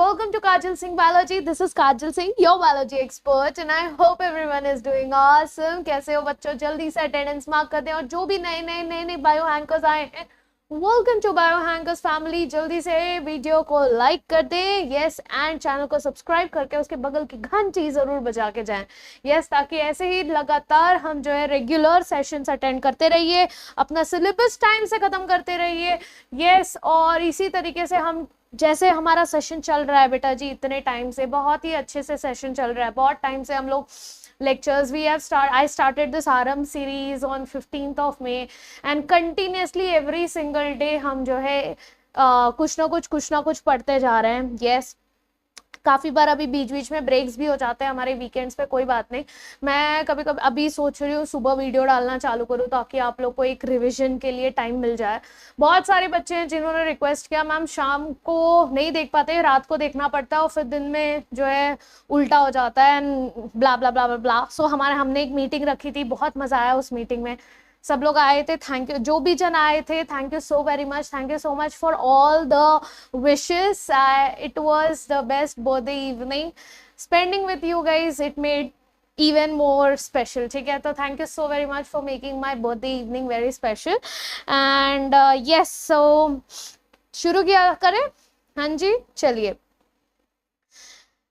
welcome to Kajal Singh Biology. This is Kajal Singh, your biology expert, and I hope everyone is doing awesome. कैसे हो बच्चों? जल्दी से attendance mark कर दें, और जो भी नए बायो हैंकर्स आए हैं, वेलकम टू बायो हैंकर्स फैमिली. जल्दी से वीडियो को लाइक कर दें, यस, एंड चैनल को सब्सक्राइब करके उसके बगल की घंटी जरूर बजा के जाएं, यस, ताकि ऐसे ही लगातार हम जो है रेगुलर सेशंस अटेंड करते रहिए, अपना सिलेबस टाइम से खत्म करते रहिए, यस. और इसी तरीके से हम, जैसे हमारा सेशन चल रहा है बेटा जी इतने टाइम से, बहुत ही अच्छे से सेशन चल रहा है, बहुत टाइम से हम लोग lectures we have I started this RM series on 15th of May and continuously every single day हम जो है कुछ ना कुछ पढ़ते जा रहे हैं, yes. काफ़ी बार अभी बीच में ब्रेक्स भी हो जाते हैं हमारे वीकेंड्स पे, कोई बात नहीं. मैं कभी अभी सोच रही हूँ सुबह वीडियो डालना चालू करूँ ताकि आप लोग को एक रिवीजन के लिए टाइम मिल जाए. बहुत सारे बच्चे हैं जिन्होंने रिक्वेस्ट किया मैम शाम को नहीं देख पाते, रात को देखना पड़ता है और फिर दिन में जो है उल्टा हो जाता है एंड ब्ला ब्ला ब्ला ब्ला. सो हमने एक मीटिंग रखी थी, बहुत मज़ा आया उस मीटिंग में, सब लोग आए थे. थैंक यू जो भी जन आए थे, thank you so very much, thank you so much for all the wishes. It was the best birthday evening spending with you guys, it made even more special, ठीक है. तो thank you so very much for making my birthday evening very special. And yes, so शुरू किया करें. हाँ जी, चलिए.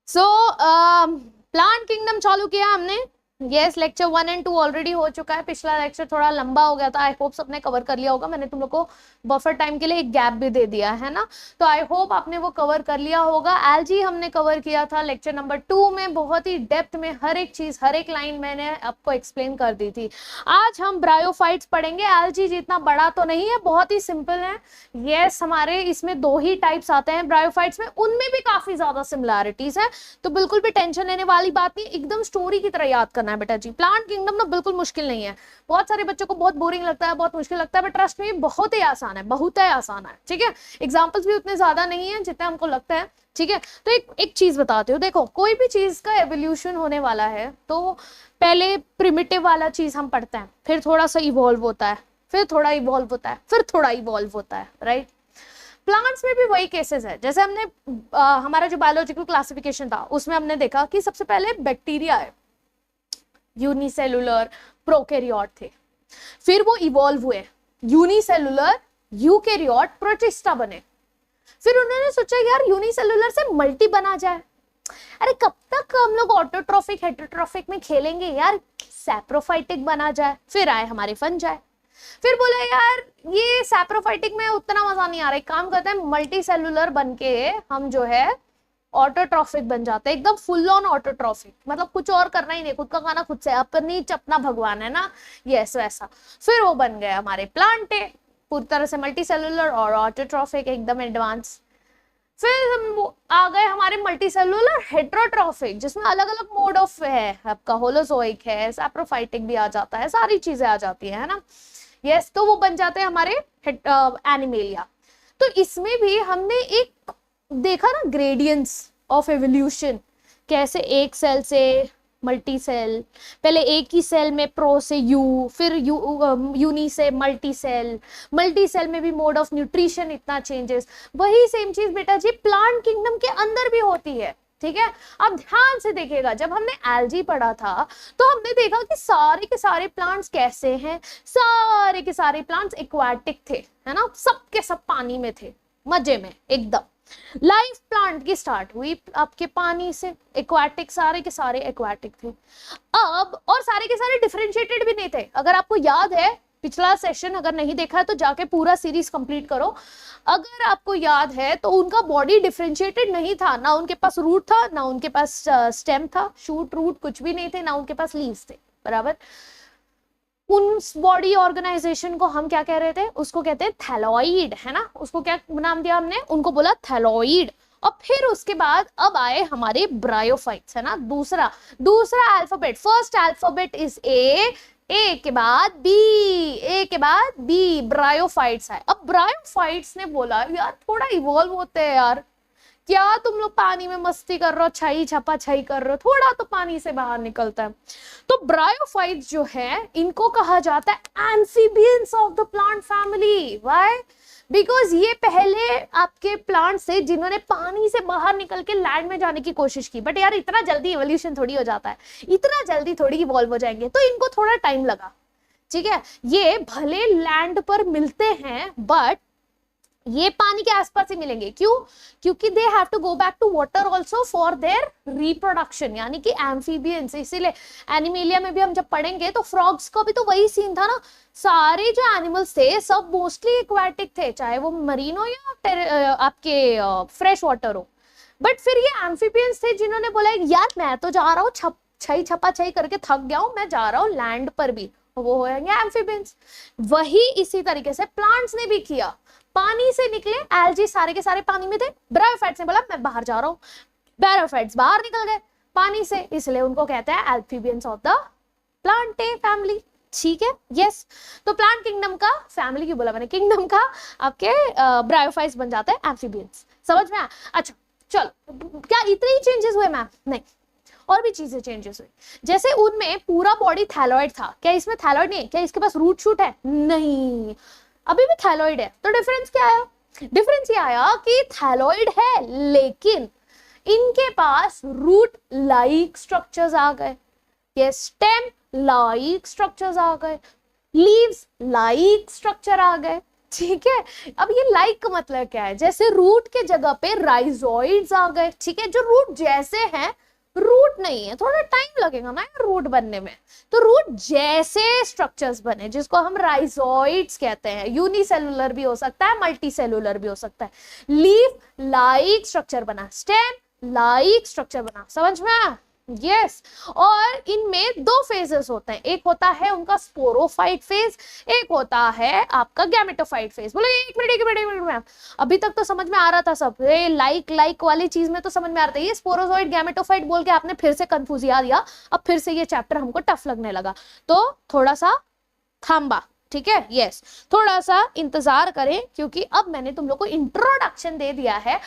सो plant kingdom चालू किया हमने, यस. लेक्चर 1 और 2 ऑलरेडी हो चुका है. पिछला लेक्चर थोड़ा लंबा हो गया था, आई होप सबने कवर कर लिया होगा. मैंने तुम लोग को बफर टाइम के लिए एक गैप भी दे दिया है ना, तो आई होप आपने वो कवर कर लिया होगा. एलजी हमने कवर किया था लेक्चर नंबर 2 में, बहुत ही डेप्थ में हर एक चीज, हर एक लाइन मैंने आपको एक्सप्लेन कर दी थी. आज हम ब्रायोफाइट्स पढ़ेंगे. एलजी जितना बड़ा तो नहीं है, बहुत ही सिंपल है. यस, हमारे इसमें 2 ही टाइप्स आते हैं ब्रायोफाइट्स में, उनमें भी काफी ज्यादा सिमिलैरिटीज है, तो बिल्कुल भी टेंशन लेने वाली बात नहीं. एकदम स्टोरी की तरह याद करना है बेटा जी. प्लांट किंगडम ना बिल्कुल मुश्किल नहीं है. बहुत सारे बच्चों को बहुत बोरिंग लगता है, बहुत मुश्किल लगता है, बट ट्रस्ट में बहुत ही आसान है, बहुत ही आसान है, ठीक है. एग्जांपल्स भी उतने ज्यादा नहीं है जितने हमको लगता है, ठीक है. तो एक चीज बताते हो, देखो कोई भी चीज का एवोल्यूशन होने वाला है तो पहले प्रिमिटिव वाला चीज हम पढ़ते हैं, फिर थोड़ा सा इवॉल्व होता है, फिर थोड़ा इवॉल्व होता है, फिर थोड़ा इवॉल्व होता है, राइट. प्लांट्स में भी वही केसेस है. जैसे हमने हमारा जो बायोलॉजिकल क्लासिफिकेशन था उसमें हमने देखा कि सबसे पहले बैक्टीरिया है, यूनिसेलुलर प्रोकैरियोट थे, फिर वो इवॉल्व हुए, यूनिसेलुलर यूकैरियोट प्रोटिस्टा बने, फिर उन्होंने सोचा यार यूनिसेलुलर से मल्टी बना जाए. अरे कब तक हम लोग ऑटोट्रॉफिक हेटेरोट्रॉफिक में खेलेंगे यार, सैप्रोफाइटिक बना जाए. फिर आए हमारे फंजाई, फिर बोले यार ये सैप्रोफाइटिक में उतना मजा नहीं आ रहा, एक काम करते हैं मल्टी सेलुलर बन के हम जो है ऑटोट्रॉफिक बन जाते हैं, एकदम फुल ऑन ऑटोट्रॉफिक, मतलब कुछ और करना ही नहीं, खुद का खाना खुद से, अपनी चपना भगवान है ना, यस वैसा. फिर वो बन गए हमारे प्लांटे, पूरी तरह से मल्टी सेलुलर और ऑटोट्रॉफिक, एकदम एडवांस. फिर हम आ गए हमारे मल्टी सेलुलर हेटेरोट्रॉफिक, जिसमें अलग अलग मोड ऑफ है, आपका होलोजोइक है, सैप्रोफाइटिक भी आ जाता है, सारी चीजें आ जाती है ना, यस. तो वो बन जाते हैं हमारे एनिमेलिया. तो इसमें भी हमने एक देखा ना ग्रेडियंट्स ऑफ एवोल्यूशन, कैसे एक सेल से मल्टी सेल, पहले एक ही सेल में प्रो से यू, फिर यूनी से मल्टी सेल में भी मोड ऑफ न्यूट्रिशन इतना चेंजेस. वही सेम चीज बेटा जी प्लांट किंगडम के अंदर भी होती है, ठीक है. अब ध्यान से देखिएगा, जब हमने एल्जी पढ़ा था तो हमने देखा कि सारे के सारे प्लांट्स कैसे हैं, सारे के सारे प्लांट्स एक्वाटिक थे, है ना, सब के सब पानी में थे, मजे में एकदम. लाइफ प्लांट की स्टार्ट हुई आपके पानी से, एक्वाटिक, सारे के सारे एक्वाटिक थे. अब और सारे के सारे डिफरेंशिएटेड भी नहीं थे. अगर आपको याद है पिछला सेशन, अगर नहीं देखा है तो जाके पूरा सीरीज कंप्लीट करो. अगर आपको याद है तो उनका बॉडी डिफरेंशिएटेड नहीं था, ना उनके पास रूट था, ना उनके पास स्टेम था, शूट रूट कुछ भी नहीं थे, ना उनके पास लीव्स थे, बराबर. उन बॉडी ऑर्गेनाइजेशन को हम क्या कह रहे थे, उसको कहते हैं थैलॉइड, है ना. उसको क्या नाम दिया हमने, उनको बोला थैलॉइड. और फिर उसके बाद अब आए हमारे ब्रायोफाइट्स, है ना. दूसरा alphabet, first alphabet is a के बाद बी, ब्रायोफाइट्स है. अब ब्रायोफाइट्स ने बोला यार थोड़ा इवॉल्व होते हैं यार, क्या तुम लोग पानी में मस्ती कर रहे हो, छाई छपा छाई कर रहे हो, थोड़ा तो पानी से बाहर निकलता है. तो ब्रायोफाइट्स जो है इनको कहा जाता है amphibians of the plant family. Why? Because ये पहले आपके प्लांट्स थे जिन्होंने पानी से बाहर निकल के लैंड में जाने की कोशिश की, बट यार इतना जल्दी इवोल्यूशन थोड़ी हो जाता है, इतना जल्दी थोड़ी इवॉल्व हो जाएंगे, तो इनको थोड़ा टाइम लगा। ठीक है, ये भले लैंड पर मिलते हैं बट ये पानी के आसपास ही मिलेंगे। क्यों? क्योंकि they have to go back to water also for their reproduction, यानी कि एम्फीबियंस। इसीलिए एनिमेलिया में भी हम जब पढ़ेंगे तो फ्रॉग्स का भी तो वही सीन था ना, सारे जो एनिमल्स थे सब मोस्टली एक्वाटिक थे, चाहे वो मरीन हो या आपके फ्रेश वाटर हो। बट फिर ये एम्फीबियंस थे जिन्होंने बोला यार मैं तो जा रहा हूँ, छई छपा छई करके थक गया हूँ, मैं जा रहा हूँ लैंड पर भी, वो होंगे एम्फीबियंस। वही इसी तरीके से प्लांट्स ने भी किया, पानी से निकले, एल्जी सारे के सारे पानी में थे, ब्रायोफाइट्स ने बोला मैं बाहर जा रहा हूँ, ब्रायोफाइट्स बाहर निकल गए पानी से, इसलिए उनको कहते हैं amphibians of the Plantae family. ठीक है, यस। तो प्लांट किंगडम का, फैमिली की बोला मैंने, किंगडम का आपके ब्रायोफाइट्स बन जाते हैं एम्फीबियंस। समझ में आया? अच्छा चलो, क्या इतने ही चेंजेस हुए मैम? नहीं, और भी चीजें चेंजेस हुई। जैसे उनमें पूरा बॉडी थैलॉइड था, क्या इसमें थैलॉइड नहीं है? क्या इसके पास रूट शूट है? नहीं, अभी भी थैलॉइड है। तो डिफरेंस क्या आया? डिफरेंस ये आया कि थैलॉइड है लेकिन इनके पास रूट लाइक स्ट्रक्चर्स आ गए, ये स्टेम लाइक स्ट्रक्चर्स आ गए, लीव्स लाइक स्ट्रक्चर आ गए। ठीक है, अब ये लाइक का मतलब क्या है? जैसे रूट के जगह पे राइजोइड्स आ गए। ठीक है, जो रूट जैसे हैं, रूट नहीं है, थोड़ा टाइम लगेगा ना रूट बनने में, तो रूट जैसे स्ट्रक्चर्स बने जिसको हम राइजोइड्स कहते हैं। यूनिसेलुलर भी हो सकता है, मल्टी सेलुलर भी हो सकता है। लीफ लाइक स्ट्रक्चर बना, स्टेम लाइक स्ट्रक्चर बना। समझ में आया? यस। और इनमें दो फेजेस होते हैं, एक होता है उनका स्पोरोफाइट फेज, एक होता है आपका गैमेटोफाइट फेज। बोलो एक मिनट मैम, अभी तक तो समझ में आ रहा था सब, ये लाइक वाली चीज में तो समझ में आ रहा था, ये स्पोरोजोइड गैमेटोफाइट बोल के आपने फिर से कंफ्यूज दिया, अब फिर से ये चैप्टर हमको टफ लगने लगा, तो थोड़ा सा थांबा। ठीक है, यस, थोड़ा सा इंतजार करें क्योंकि अब मैंने तुम लोग को इंट्रोडक्शन दे दिया है,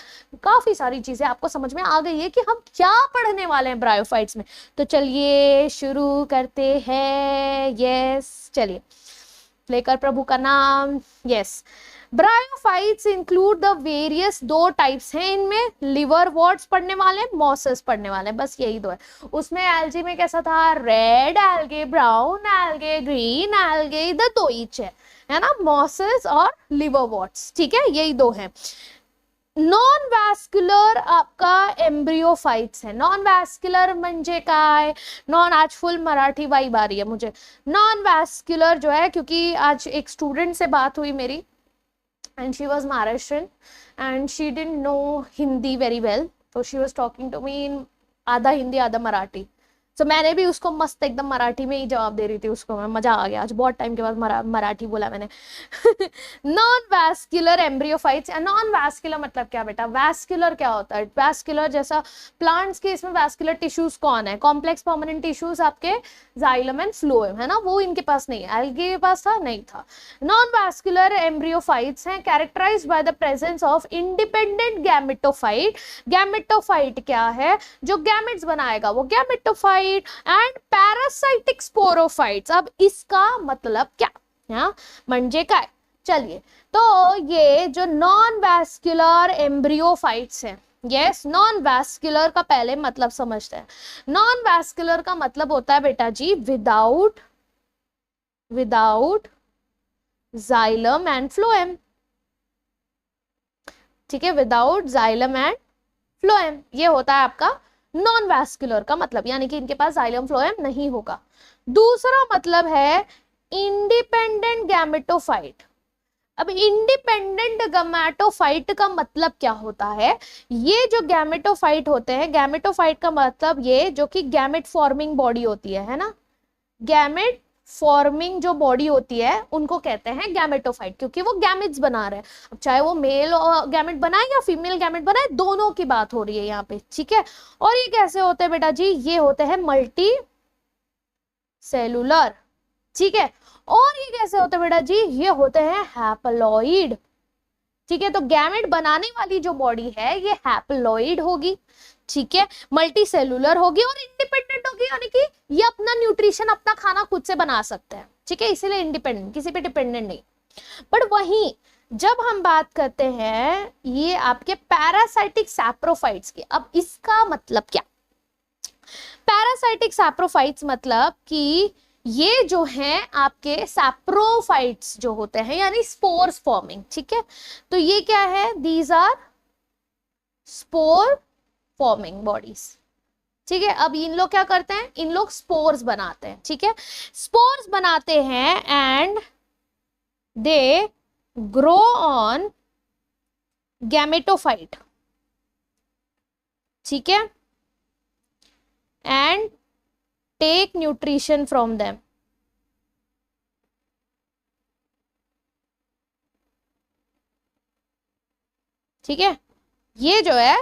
काफी सारी चीजें आपको समझ में आ गई है कि हम क्या पढ़ने वाले हैं ब्रायोफाइट्स में। तो चलिए शुरू करते हैं। यस, चलिए, लेकर प्रभु का नाम। Yes, bryophytes include the various, दो टाइप्स हैं इनमें, लिवरवर्ट्स पढ़ने वाले, मॉसेस पढ़ने वाले, बस यही दो है। उसमें एल्गी में कैसा था? Red algae, brown algae, green algae, इधर दो ईच है ना, मॉसेस और लिवरवर्ट्स। ठीक है, यही दो हैं। नॉन वैस्कुलर आपका एम्ब्रियोफाइट्स है। नॉन वैस्कुलर म्हणजे काय? नॉन, आज फुल मराठी वाइब आ रही है मुझे। नॉन वैस्कुलर जो है, क्योंकि आज एक स्टूडेंट से बात हुई मेरी, and she was Maharashtrian and she didn't know Hindi very well, so she was talking to me in आधा हिंदी आधा मराठी। तो मैंने भी उसको मस्त एकदम मराठी में ही जवाब दे रही थी उसको, मैं, मजा आ गया आज, बहुत टाइम के बाद मराठी बोला मैंने। Non vascular embryophytes. Non vascular मतलब क्या बेटा? वैस्कुलर क्या होता है? वैस्कुलर जैसा प्लांट्स के, इसमें वैस्कुलर टिश्यूज कौन है? कॉम्प्लेक्स परमानेंट टिश्यूज आपके जाइलम एंड फ्लोएम है ना, वो इनके पास नहीं है। एल्गे के पास था? नहीं था। नॉन वैस्कुलर एम्ब्रियोफाइट्स हैं characterized by the presence of independent gametophyte. Gametophyte क्या है? जो गैमेट्स बनाएगा वो गैमेटोफाइट, एंड पैरासाइटिक स्पोरोफाइट्स। अब इसका मतलब क्या? हाँ, म्हणजे काय? चलिए, तो ये जो नॉन वैस्कुलर एम्ब्रियोफाइट्स हैं, यस, नॉन वैस्कुलर का पहले मतलब समझते हैं। नॉन वैस्कुलर का मतलब होता है बेटा जी विदाउट जाइलम एंड फ्लोएम। ठीक है, विदाउट जाइलम एंड फ्लोएम, ये होता है आपका नॉन वैस्कुलर का मतलब, यानी कि इनके पास जाइलम फ्लोएम नहीं होगा। दूसरा मतलब है इंडिपेंडेंट गैमेटोफाइट। अब इंडिपेंडेंट गैमेटोफाइट का मतलब क्या होता है? ये जो गैमेटोफाइट होते हैं, गैमेटोफाइट का मतलब ये जो कि गैमेट फॉर्मिंग बॉडी होती है ना, गैमेट फॉर्मिंग जो बॉडी होती है उनको कहते हैं गैमेटोफाइट, क्योंकि वो गैमेट्स बना रहे हैं। अब चाहे वो मेल गैमेट बनाए या फीमेल गैमेट बनाए, दोनों की बात हो रही है यहाँ पे। ठीक है, और ये कैसे होते हैं बेटा जी? ये होते हैं मल्टी सेलुलर। ठीक है, और ये कैसे होते हैं बेटा जी? ये होते हैं हैप्लॉइड। ठीक है, तो गैमेट बनाने वाली जो बॉडी है ये हैप्लॉइड होगी। ठीक है, मल्टी सेलुलर होगी और इंडिपेंडेंट होगी, यानी कि ये अपना न्यूट्रिशन, अपना खाना खुद से बना सकते हैं। ठीक है, इसीलिए इंडिपेंडेंट, किसी पे डिपेंडेंट नहीं। बट वहीं जब हम बात करते हैं ये आपके पैरासाइटिक सैप्रोफाइट्स की, अब इसका मतलब क्या? पैरासाइटिक सैप्रोफाइट्स मतलब कि ये जो हैं आपके सैप्रोफाइट्स जो होते हैं, यानी स्पोर्स फॉर्मिंग, ठीक है। तो ये क्या है? These are spore forming bodies, ठीक है। अब इन लोग क्या करते हैं? इन लोग स्पोर्स बनाते हैं, ठीक है। स्पोर्स बनाते हैं and they grow on gametophyte, ठीक है, and take nutrition from them, ठीक है। ये जो है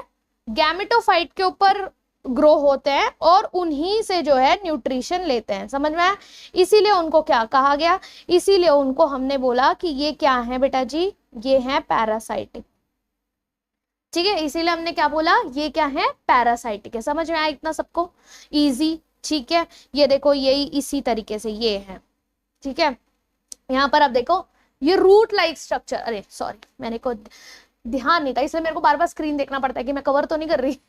गैमेटोफाइट के ऊपर ग्रो होते हैं और उन्हीं से जो है न्यूट्रिशन लेते हैं, समझ में आया? इसीलिए उनको क्या कहा गया? इसीलिए उनको हमने बोला कि ये क्या है बेटा जी? ये है पैरासाइटिक, ठीक है। इसीलिए हमने क्या बोला? ये क्या है? पैरासाइटिक है। समझ में आया इतना सबको? इजी, ठीक है। ये देखो यही इसी तरीके से ये है, ठीक है। यहाँ पर अब देखो ये रूट लाइक स्ट्रक्चर, अरे सॉरी मैंने को ध्यान नहीं था इसलिए मेरे को बार बार स्क्रीन देखना पड़ता है कि मैं कवर तो नहीं कर रही।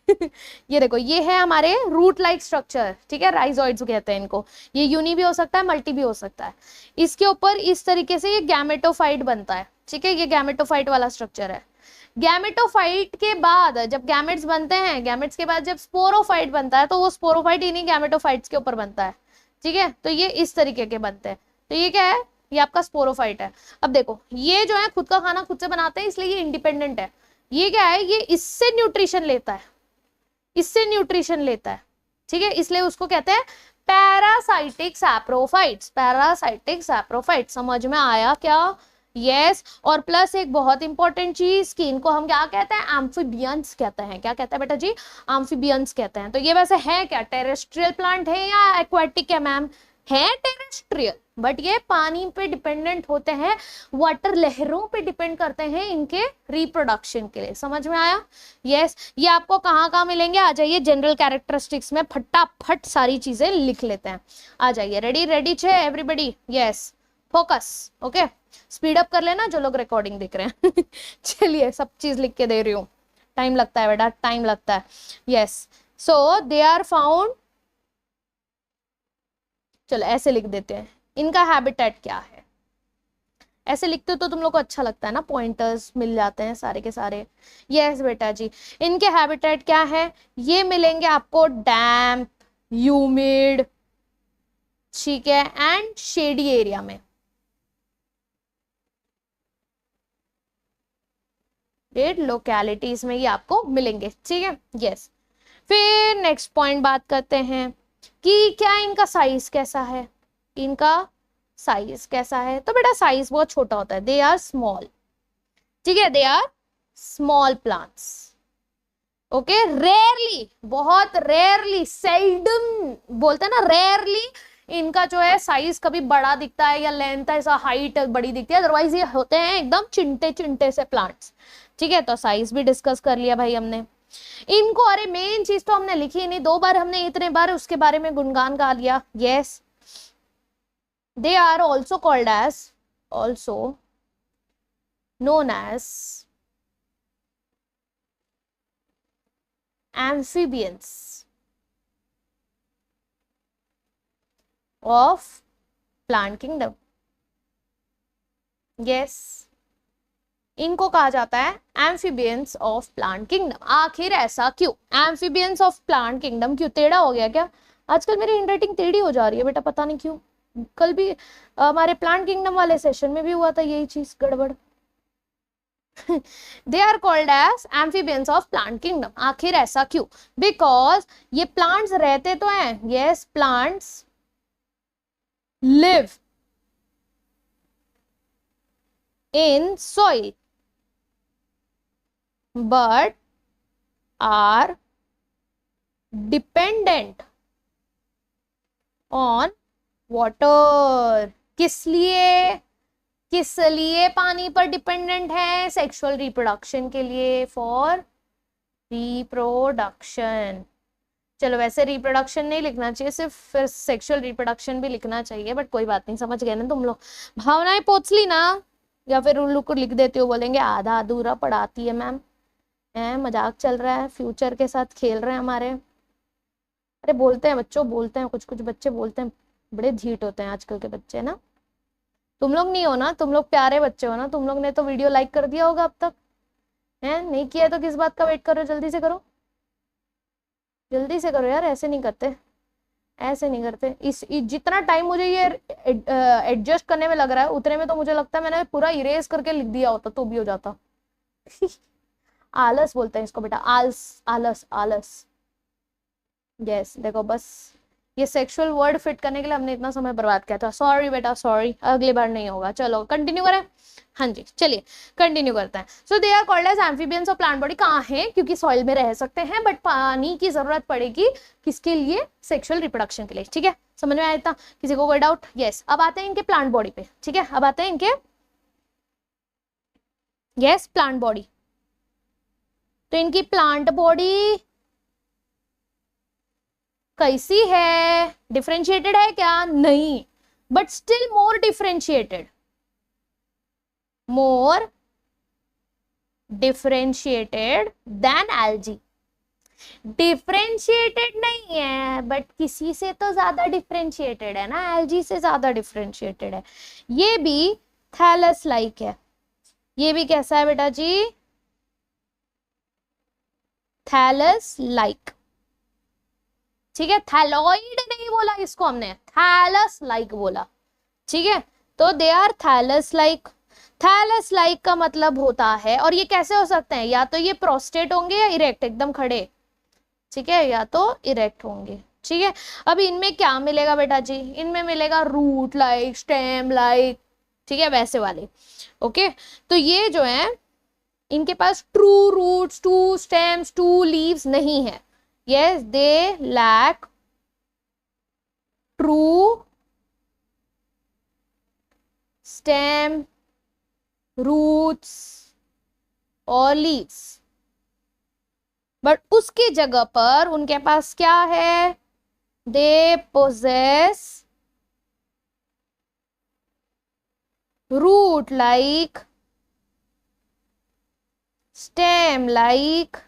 ये देखो ये है हमारे रूट लाइक स्ट्रक्चर, ठीक है। राइजोइड्स कहते हैं इनको। ये यूनी भी हो सकता है, मल्टी भी हो सकता है। इसके ऊपर इस तरीके से ये गैमेटोफाइट बनता है, ठीक है। ये गैमेटोफाइट वाला स्ट्रक्चर है। गैमेटोफाइट के बाद जब गैमेट्स बनते हैं, गैमेट्स के बाद जब स्पोरोफाइट बनता है, तो वो स्पोरोफाइट इन्हीं गैमेटोफाइट्स के ऊपर बनता है, ठीक है। तो ये इस तरीके के बनते हैं। तो ये क्या है? ये आपका स्पोरोफाइट है। अब देखो ये जो है खुद का खाना खुद से बनाते हैं, इसलिए ये इंडिपेंडेंट है। ये क्या है? ये इससे न्यूट्रिशन लेता है, इससे न्यूट्रिशन लेता है, ठीक है। इसलिए उसको कहते हैं पैरासाइटिक सैप्रोफाइट्स। पैरासाइटिक सैप्रोफाइट्स, समझ में आया क्या? यस। और प्लस एक बहुत इंपॉर्टेंट चीज कि इनको हम क्या कहते हैं? एम्फीबियंस कहते हैं। क्या कहते हैं बेटा जी? एम्फीबियंस कहते हैं। तो ये वैसे है क्या? टेरेस्ट्रियल प्लांट है या एक्वाटिक है मैम? है टेरेस्ट्रियल, बट ये पानी पे डिपेंडेंट होते हैं, वाटर लहरों पे डिपेंड करते हैं इनके रिप्रोडक्शन के लिए। समझ में आया? यस। ये आपको कहाँ कहाँ मिलेंगे? आ जाइए जनरल कैरेक्टरिस्टिक्स में, फटाफट सारी चीजें लिख लेते हैं। आ जाइए। रेडी? रेडी छे everybody? Yes. Focus. Okay, speed up कर लेना जो लोग रिकॉर्डिंग देख रहे हैं। चलिए सब चीज लिख के दे रही हूँ, टाइम लगता है बेटा, टाइम लगता है। Yes. So they are found, चलो ऐसे लिख देते हैं। इनका हैबिटेट क्या है? ऐसे लिखते हो तो तुम लोग को अच्छा लगता है ना, पॉइंटर्स मिल जाते हैं सारे के सारे। यस बेटा जी। इनके हैबिटेट क्या है? ये मिलेंगे आपको डैम्प, ह्यूमिड, ठीक है, एंड शेडी एरिया में। लोकेलिटीज में ये आपको मिलेंगे, ठीक है। यस। फिर नेक्स्ट पॉइंट बात करते हैं कि क्या इनका साइज कैसा है? इनका साइज कैसा है? तो बेटा साइज बहुत छोटा होता है। दे आर स्मॉल, ठीक है। They are small plants, okay. Rarely, बहुत रेयरली, सेल्डम बोलते हैं ना, रेयरली इनका जो है साइज कभी बड़ा दिखता है या लेंथ ऐसा हाइट बड़ी दिखती है, अदरवाइज ये होते हैं एकदम चिंटे चिंटे से प्लांट्स, ठीक है। तो साइज भी डिस्कस कर लिया भाई हमने इनको। अरे मेन चीज तो हमने लिखी नहीं, 2 बार हमने इतने बार उसके बारे में गुणगान गा लिया। Yes. They are also called as, also known as amphibians of plant kingdom. Yes, इनको कहा जाता है एम्फीबियंस ऑफ प्लांट किंगडम। आखिर ऐसा क्यों? एम्फीबियंस ऑफ प्लांट किंगडम क्यों? टेढ़ा हो गया क्या? आजकल मेरी हैंडराइटिंग टेढ़ी हो जा रही है बेटा, पता नहीं क्यों। कल भी हमारे प्लांट किंगडम वाले सेशन में भी हुआ था यही चीज, गड़बड़। They are called as amphibians of plant kingdom. आखिर ऐसा क्यों? बिकॉज ये प्लांट्स रहते तो हैं, yes, plants live in soil but are dependent on water. किस लिए? किस लिए पानी पर डिपेंडेंट है? सेक्सुअल रिप्रोडक्शन के लिए, फॉर रिप्रोडक्शन। चलो वैसे रिप्रोडक्शन नहीं लिखना चाहिए, सिर्फ सेक्सुअल रिप्रोडक्शन भी लिखना चाहिए, बट कोई बात नहीं, समझ गए ना तुम लोग। भावनाएं पोंछ ली ना? या फिर उन लोग को लिख देती हो, बोलेंगे आधा अधूरा पढ़ाती है मैम, है मजाक चल रहा है, फ्यूचर के साथ खेल रहे हैं हमारे। अरे बोलते हैं बच्चों, बोलते हैं, कुछ कुछ बच्चे बोलते हैं, बड़े धीट होते हैं आजकल के बच्चे ना। तुम लोग नहीं हो ना, तुम लोग प्यारे बच्चे हो ना, तुम लोग ने तो वीडियो लाइक कर दिया होगा अब तक, है नहीं किया तो किस बात का वेट कर रहे हो, जल्दी से करो, जल्दी से करो यार, ऐसे नहीं करते, ऐसे नहीं करते। जितना टाइम मुझे ये एडजस्ट करने में लग रहा है, उतने में तो मुझे लगता है मैंने पूरा इरेज करके लिख दिया होता तो भी हो जाता। आलस बोलते हैं इसको बेटा, आलस आलस आलस। यस देखो बस ये सेक्सुअल वर्ड फिट करने के लिए हमने इतना समय बर्बाद किया था, सॉरी बेटा सॉरी, अगली बार नहीं होगा। चलो कंटिन्यू करें, हाँ जी चलिए कंटिन्यू करते हैं। So they are called as amphibians of plant body. कहाँ है, क्योंकि सॉइल में रह सकते हैं बट पानी की जरूरत पड़ेगी किसके लिए, सेक्सुअल रिप्रोडक्शन के लिए। ठीक है, समझ में आया था, किसी को कोई डाउट? यस अब आते हैं इनके प्लांट बॉडी पे। ठीक है, अब आते हैं इनके यस प्लांट बॉडी। तो इनकी प्लांट बॉडी कैसी है, डिफरेंशिएटेड है क्या? नहीं, but still more differentiated, more differentiated than algae. Differentiated नहीं है बट किसी से तो ज्यादा डिफरेंशिएटेड है ना, एल्गी से ज्यादा डिफरेंशिएटेड है। ये भी थैलस लाइक है, ये भी कैसा है बेटा जी, थैलस लाइक। ठीक है, थैलॉइड नहीं बोला इसको हमने, थैलस लाइक बोला। ठीक है, तो they are thallus like. Thallus like का मतलब होता है, और ये कैसे हो सकते हैं, या तो ये प्रोस्टेट होंगे या इरेक्ट एकदम खड़े। ठीक है, या तो इरेक्ट होंगे। ठीक है, अब इनमें क्या मिलेगा बेटा जी, इनमें मिलेगा रूट लाइक, स्टेम लाइक, ठीक है वैसे वाले। ओके, तो ये जो है इनके पास true roots, true stems, true leaves नहीं है। Yes, they lack true stem, roots और leaves, बट उसकी जगह पर उनके पास क्या है, they possess root like, stem like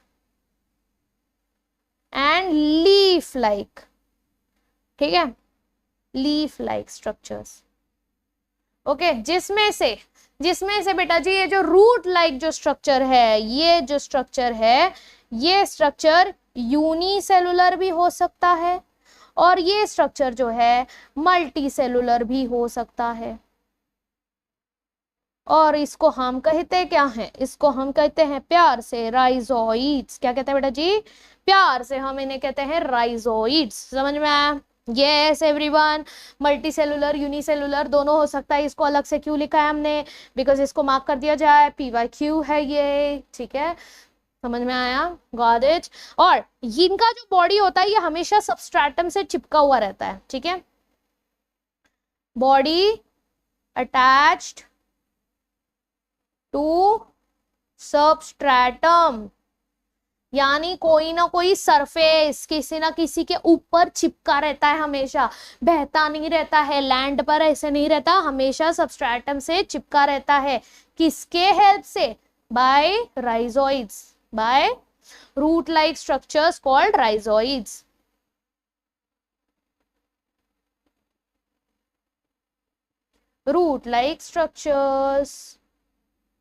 and leaf like. ठीक है, लीफ लाइक स्ट्रक्चर्स। ओके, जिसमें से बेटा जी ये जो रूट लाइक जो स्ट्रक्चर है, ये जो स्ट्रक्चर है, ये स्ट्रक्चर यूनिसेलुलर भी हो सकता है और ये स्ट्रक्चर जो है मल्टी सेलुलर भी हो सकता है। और इसको हम कहते क्या हैं, इसको हम कहते हैं प्यार से राइजोइड्स। क्या कहते हैं बेटा जी, प्यार से हम इन्हें कहते हैं राइजोइड्स। समझ में आया? Yes everyone, multi cellular unicellular दोनों हो सकता है। इसको अलग से क्यों लिखा है हमने, बिकॉज इसको मार्क कर दिया जाए, PYQ है ये। ठीक है, समझ में आया, गॉट इट। और इनका जो बॉडी होता है ये हमेशा सबस्ट्रेटम से चिपका हुआ रहता है। ठीक है, बॉडी अटैच्ड टू सबस्ट्रेटम, यानी कोई ना कोई सरफेस किसी ना किसी के ऊपर चिपका रहता है, हमेशा बहता नहीं रहता है, लैंड पर ऐसे नहीं रहता, हमेशा सबस्ट्रेटम से चिपका रहता है। किसके हेल्प से? By rhizoids, by root like structures called rhizoids. Root like structures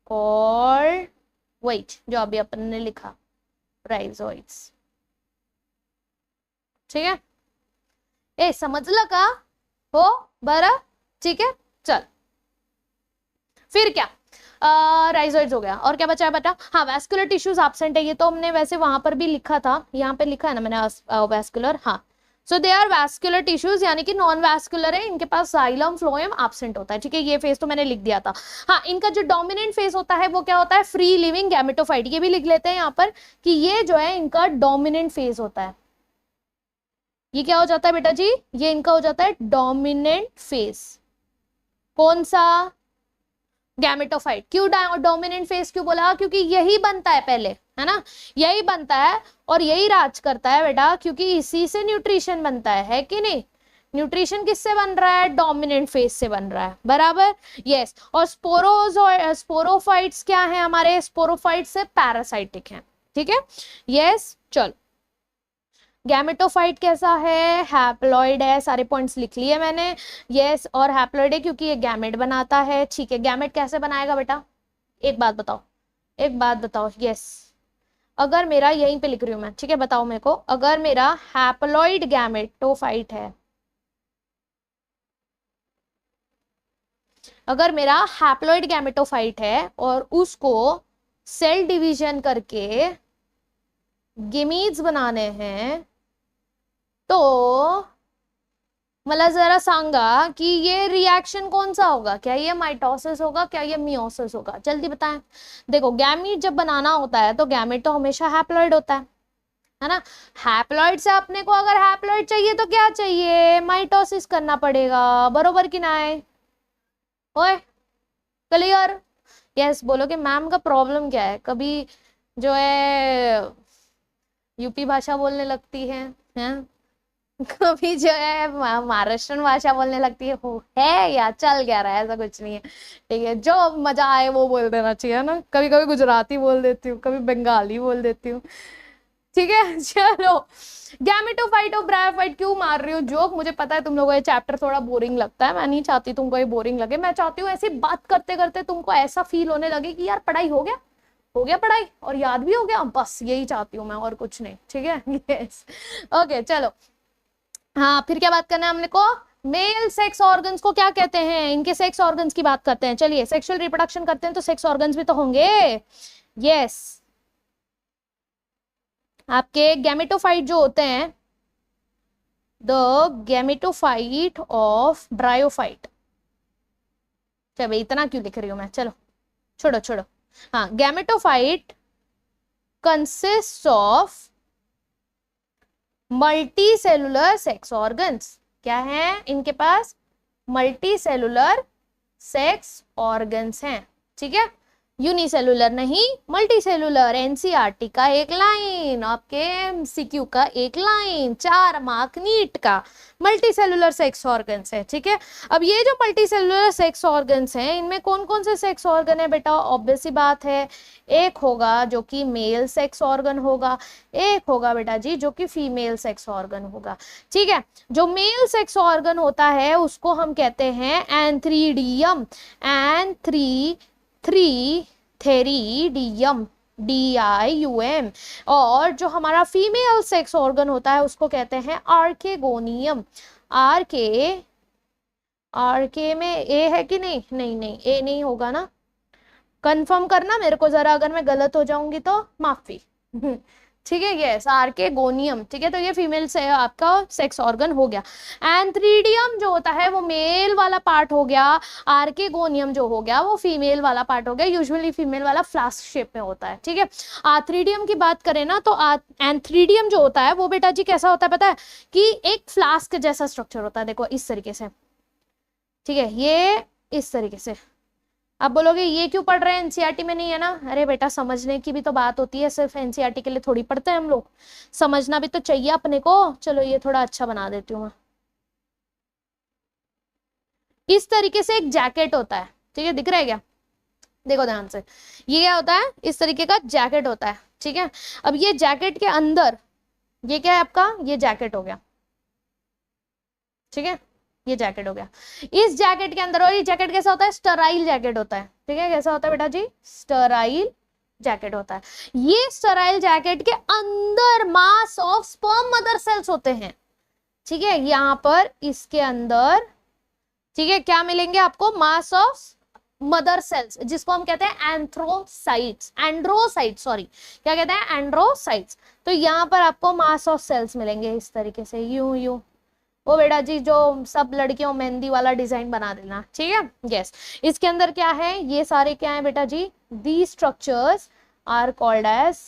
called, wait, जो अभी अपन ने लिखा, राइजोइड्स। ठीक है, ए समझ लगा हो बरा? ठीक है, चल फिर क्या, राइजोइड्स हो गया, और क्या बचा है बेटा? हाँ, वैस्कुलर टिश्यूज एब्सेंट है, ये तो हमने वैसे वहां पर भी लिखा था, यहाँ पे लिखा है ना मैंने वैस्कुलर। हाँ, सो दे आर वैस्कुलर टिश्यूज, यानी कि नॉन वैस्कुलर है, इनके पास जाइलम फ्लोएम एब्सेंट होता है। ठीक है, ये फेज तो मैंने लिख दिया था। हाँ, इनका जो डोमिनेंट फेज होता है वो क्या होता है? Free living gametophyte. ये भी लिख लेते हैं यहाँ पर कि ये जो है इनका डोमिनेंट फेज होता है। ये क्या हो जाता है बेटा जी? ये इनका हो जाता है डोमिनेंट फेज। कौन सा? गैमेटोफाइट। क्यों डोमिनेंट फेज क्यों बोला? क्योंकि यही बनता है पहले, है ना, यही बनता है और यही राज करता है बेटा, क्योंकि इसी से न्यूट्रिशन बनता है कि नहीं? न्यूट्रिशन किससे बन रहा है, डोमिनेंट फेज से बन रहा है, बराबर, यस। और स्पोरोज और स्पोरोफाइट्स क्या है हमारे, स्पोरोफाइट्स से पैरासाइटिक हैं, ठीक है, यस। चलो गैमेटोफाइट कैसा है, हैप्लॉइड है, सारे पॉइंट्स लिख लिए मैंने, यस। और हैप्लॉइड है क्योंकि ये गैमेट बनाता है, ठीक है। गैमेट कैसे बनाएगा बेटा, एक बात बताओ, एक बात बताओ, यस। अगर मेरा, यहीं पे लिख रही हूं मैं, ठीक है, बताओ मेरे को, अगर मेरा हैप्लॉइड गैमेटोफाइट है, अगर मेरा हैप्लॉइड गैमेटोफाइट है और उसको सेल डिवीजन करके गेमीट्स बनाने हैं, तो मला जरा सांगा कि ये रिएक्शन कौन सा होगा, क्या ये माइटोसिस होगा, क्या ये मियोसिस होगा, जल्दी बताएं। देखो गैमीट जब बनाना होता है तो गैमेट तो हमेशा हैप्लॉइड होता है ना। हैप्लॉइड से अपने को अगर हैप्लॉइड चाहिए तो क्या चाहिए, माइटोसिस करना पड़ेगा, बरोबर कि ना है, ओए क्लियर, यस। बोलो कि मैम का प्रॉब्लम क्या है, कभी जो है यूपी भाषा बोलने लगती है कभी जो है महाराष्ट्रन भाषा बोलने लगती है या चल क्या रहा है, ऐसा कुछ नहीं है, ठीक है। जो मजा आए वो बोल देना चाहिए ना, कभी कभी गुजराती बोल देती हूँ, कभी बंगाली बोल देती हूँ, ठीक है। चलो गैमेटोफाइट और ब्रायोफाइट क्यों मार रही हूँ जोक, मुझे पता है तुम लोगों को ये चैप्टर थोड़ा बोरिंग लगता है, मैं नहीं चाहती तुमको ये बोरिंग लगे, मैं चाहती हूँ ऐसी बात करते करते तुमको ऐसा फील होने लगे कि यार पढ़ाई हो गया पढ़ाई और याद भी हो गया, बस यही चाहती हूँ मैं, और कुछ नहीं, ठीक है, यस। ओके चलो, हाँ फिर क्या बात करना है हमने को, मेल सेक्स ऑर्गन्स को क्या कहते हैं, इनके सेक्स ऑर्गन्स की बात करते हैं। चलिए सेक्सुअल रिप्रोडक्शन करते हैं तो सेक्स ऑर्गन्स भी तो होंगे, यस। आपके गैमेटोफाइट जो होते हैं, द गैमेटोफाइट ऑफ ब्रायोफाइट, चलो इतना क्यों लिख रही हूं मैं, चलो छोड़ो छोड़ो, हाँ gametophyte consist of multi cellular sex organs, क्या है इनके पास, मल्टी सेलुलर सेक्स ऑर्गन्स हैं, ठीक है, यूनिसेलुलर नहीं मल्टी सेलुलर। एनसीईआरटी का एक लाइन, आपके एमसीक्यू का एक लाइन, 4 मार्क नीट का, मल्टी सेलुलर सेक्स ऑर्गन्स है, ठीक है। अब ये जो मल्टी सेलुलर सेक्स ऑर्गन्स हैं, इनमें कौन कौन से सेक्स ऑर्गन है बेटा, ऑब्वियस सी बात है, एक होगा जो कि मेल सेक्स ऑर्गन होगा, एक होगा बेटा जी जो कि फीमेल सेक्स ऑर्गन होगा, ठीक है। जो मेल सेक्स ऑर्गन होता है उसको हम कहते हैं एंथ्रीडियम, थेरीडियम, DIUM। और जो हमारा फीमेल सेक्स ऑर्गन होता है उसको कहते हैं आर्केगोनियम, आर्के में ए है कि नहीं, नहीं नहीं ए नहीं होगा ना, कंफर्म करना मेरे को जरा, अगर मैं गलत हो जाऊंगी तो माफी ठीक है, यस आर्केगोनियम, ठीक है। तो ये फीमेल से आपका सेक्स ऑर्गन हो गया। एंथ्रीडियम जो होता है वो मेल वाला पार्ट हो गया, आर्केगोनियम जो हो गया वो फीमेल वाला पार्ट हो गया, यूजुअली फीमेल वाला फ्लास्क शेप में होता है, ठीक है। आर्थ्रीडियम की बात करें ना तो एंथ्रीडियम जो होता है वो बेटा जी कैसा होता है पता है, कि एक फ्लास्क जैसा स्ट्रक्चर होता है, देखो इस तरीके से, ठीक है, ये इस तरीके से। आप बोलोगे ये क्यों पढ़ रहे हैं, एनसीईआरटी में नहीं है ना, अरे बेटा समझने की भी तो बात होती है, सिर्फ एनसीईआरटी के लिए थोड़ी पढ़ते हैं हम लोग, समझना भी तो चाहिए अपने को। चलो ये थोड़ा अच्छा बना देती हूँ मैं, इस तरीके से एक जैकेट होता है, ठीक है, दिख रहा है क्या, देखो ध्यान से, ये क्या होता है, इस तरीके का जैकेट होता है, ठीक है। अब ये जैकेट के अंदर ये क्या है आपका, ये जैकेट हो गया, ठीक है, ये जैकेट हो गया। इस जैकेट के अंदर, और ये जैकेट कैसा होता है, स्टराइल जैकेट होता है, ठीक है, कैसा होता है बेटा जी, स्टराइल जैकेट होता है। ये स्टराइल जैकेट के अंदर mass of sperm mother cells होते हैं, ठीक है, यहां पर इसके अंदर, ठीक है, क्या मिलेंगे आपको, मास ऑफ मदर सेल्स, जिसको हम कहते हैं एंथ्रोसाइट्स, एंड्रोसाइट्स, सॉरी क्या कहते हैं, एंड्रोसाइट्स। तो यहां पर आपको मास ऑफ सेल्स मिलेंगे इस तरीके से, यूं यूं, वो बेटा जी जो सब लड़कियों मेहंदी वाला डिजाइन बना देना, ठीक है, यस। इसके अंदर क्या है, ये सारे क्या है बेटा जी, these structures are called as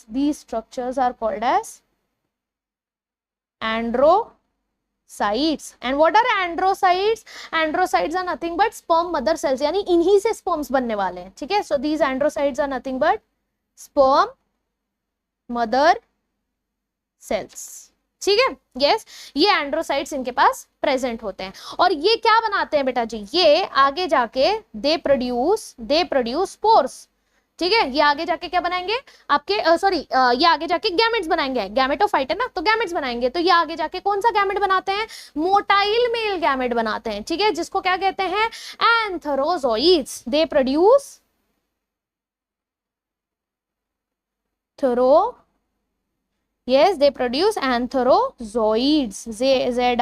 androcytes। and what are androcytes, androcytes are nothing but sperm mother cells, यानी इन्हीं से स्पर्म्स बनने वाले हैं, ठीक है। so these androcytes are nothing but sperm mother cells, ठीक है, यस, ये एंड्रोसाइट्स इनके पास प्रेजेंट होते हैं। और ये क्या बनाते हैं बेटा जी, ये आगे जाके दे प्रोड्यूस स्पोर्स। ठीक है, ये आगे जाके क्या बनाएंगे आपके सॉरी ये आगे जाके गैमेट्स बनाएंगे, गैमेटोफाइट है ना, तो गैमेट्स बनाएंगे। तो ये आगे जाके कौन सा गैमेट बनाते हैं, मोटाइल मेल गैमेट बनाते हैं। ठीक है, जिसको क्या कहते हैं, antherozoids. They produce yes they produce anthrozoids, ZOIDS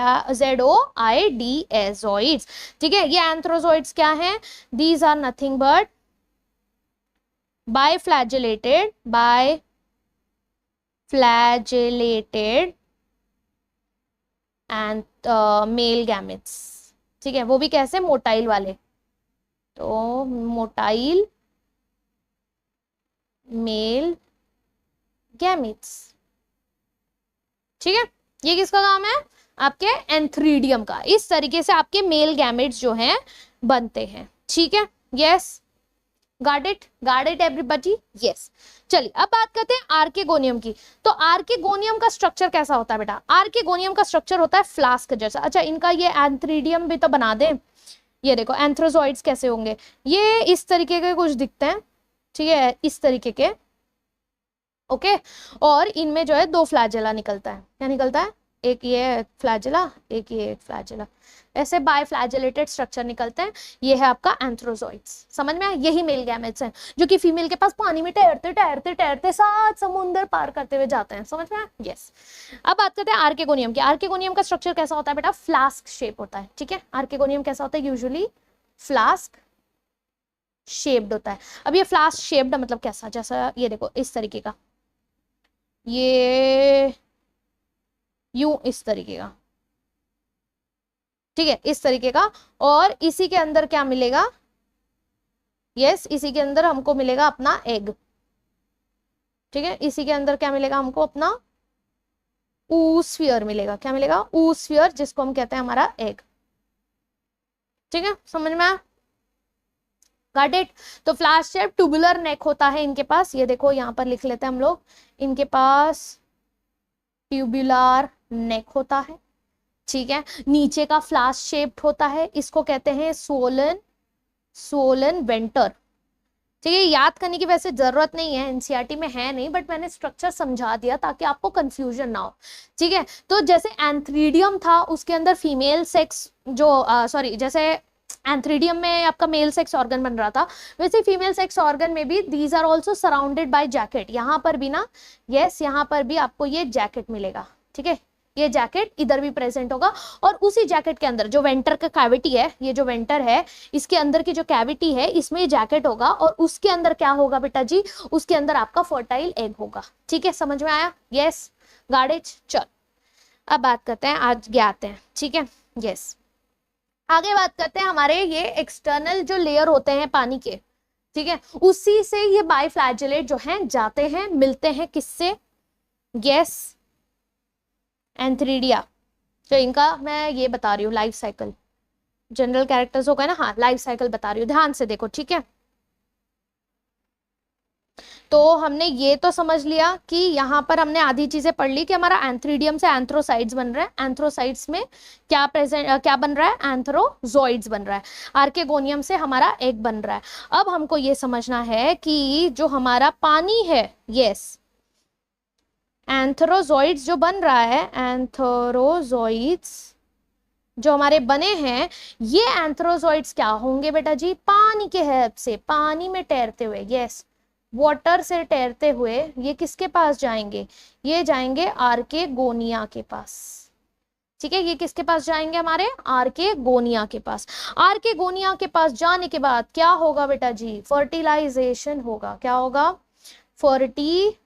zoids। ठीक है, ये anthrozoids क्या हैं, these are nothing but biflagellated and male gametes। ठीक है, वो भी कैसे, मोटाइल वाले, तो मोटाइल मेल गैमेट्स। ठीक है, ये किसका काम है, आपके एंथ्रीडियम का। इस तरीके से आपके मेल गैमेट्स जो हैं बनते हैं। ठीक है, yes, got it everybody, yes. चलिए अब बात करते हैं आर्केगोनियम की। तो आर्केगोनियम का स्ट्रक्चर कैसा होता है बेटा, आर्केगोनियम का स्ट्रक्चर होता है फ्लास्क जैसा। अच्छा, इनका ये एंथ्रीडियम भी तो बना दें। ये देखो एंथ्रोजोइड्स कैसे होंगे, ये इस तरीके के कुछ दिखते हैं। ठीक है, इस तरीके के, ओके। और इनमें जो है दो फ्लैजेला निकलता है। क्या निकलता है, एक ये फ्लैजेला, एक ये फ्लैजेला, ऐसे बाय फ्लैजेलेटेड स्ट्रक्चर निकलते हैं। ये है आपका एंथ्रोजोइड्स। समझ में आया, यही मेल गैमेट्स हैं जो कि फीमेल के पास पानी में तैरते तैरते तैरते 7 समुंदर पार करते हुए जाते हैं। समझ में आया, यस। अब बात करते हैं आर्केगोनियम की। आर्केगोनियम का स्ट्रक्चर कैसा होता है बेटा, फ्लास्क शेप होता है। ठीक है, आर्केगोनियम कैसा होता है, यूजुअली फ्लास्क शेप्ड होता है। अब ये फ्लास्क शेप्ड मतलब कैसा, जैसा ये देखो इस तरीके का, ये यूं इस तरीके का। ठीक है, इस तरीके का। और इसी के अंदर क्या मिलेगा, यस, इसी के अंदर हमको मिलेगा अपना एग। ठीक है, इसी के अंदर क्या मिलेगा हमको, अपना oosphere मिलेगा। क्या मिलेगा, oosphere, जिसको हम कहते हैं हमारा एग। ठीक है, समझ में आया, गॉट इट। तो फ्लैश शेप ट्यूबुलर नेक होता है इनके पास। ये देखो यहाँ पर लिख लेते हैं हम लोग, इनके पास ट्यूबुलर नेक होता है। ठीक है, नीचे का फ्लैश शेप्ड होता है, इसको कहते हैं सोलन वेंटर। ठीक है, याद करने की वैसे जरूरत नहीं है, एनसीईआरटी में है नहीं, बट मैंने स्ट्रक्चर समझा दिया ताकि आपको कंफ्यूजन ना हो। ठीक है, तो जैसे एंथ्रीडियम था, उसके अंदर फीमेल सेक्स जो सॉरी जैसे एंथ्रीडियम में आपका मेल सेक्स ऑर्गन बन रहा था, वैसे फीमेल सेक्स ऑर्गन में भी these are also surrounded by jacket. यहाँ पर भी ना, यस, यहाँ पर भी आपको ये जैकेट मिलेगा। ठीक है, ये जैकेट इधर भी प्रेजेंट होगा। और उसी जैकेट के अंदर जो वेंटर का कैविटी है, ये जो वेंटर है, इसके अंदर की जो कैविटी है, इसमें जैकेट होगा। और उसके अंदर क्या होगा बेटा जी, उसके अंदर आपका फर्टाइल एग होगा। ठीक है, समझ में आया, यस, गार्डेज। चल अब बात करते हैं, आज आते हैं। ठीक है, यस, आगे बात करते हैं हमारे ये एक्सटर्नल जो लेयर होते हैं पानी के। ठीक है, उसी से ये बाइफ्लैजेलेट जो हैं जाते हैं, मिलते हैं किससे, यस, एंथ्रीडिया। तो इनका मैं ये बता रही हूँ लाइफ साइकिल, जनरल कैरेक्टर्स हो गए ना, हाँ, लाइफ साइकिल बता रही हूँ, ध्यान से देखो। ठीक है, तो हमने ये तो समझ लिया कि यहाँ पर हमने आधी चीजें पढ़ ली कि हमारा एंथ्रीडियम से एंथ्रोसाइड्स बन रहा है। एंथ्रोसाइड्स में क्या बन रहा है, एंथ्रोजोइड्स बन रहा है। आर्केगोनियम से हमारा एग बन रहा है। अब हमको ये समझना है कि जो हमारा पानी है, यस, एंथ्रोजोइड्स जो बन रहा है, एंथ्रोजोइड्स जो हमारे बने हैं, ये एंथ्रोजोइड्स क्या होंगे बेटा जी, पानी के हेल्प से, पानी में तैरते हुए, यस, वाटर से तैरते हुए ये किसके पास जाएंगे, ये जाएंगे आर्केगोनिया के पास। ठीक है, ये किसके पास जाएंगे, हमारे आर्केगोनिया के पास। आर्केगोनिया के पास जाने के बाद क्या होगा बेटा जी, फर्टिलाइजेशन होगा। क्या होगा, फर्टिलाइजेशन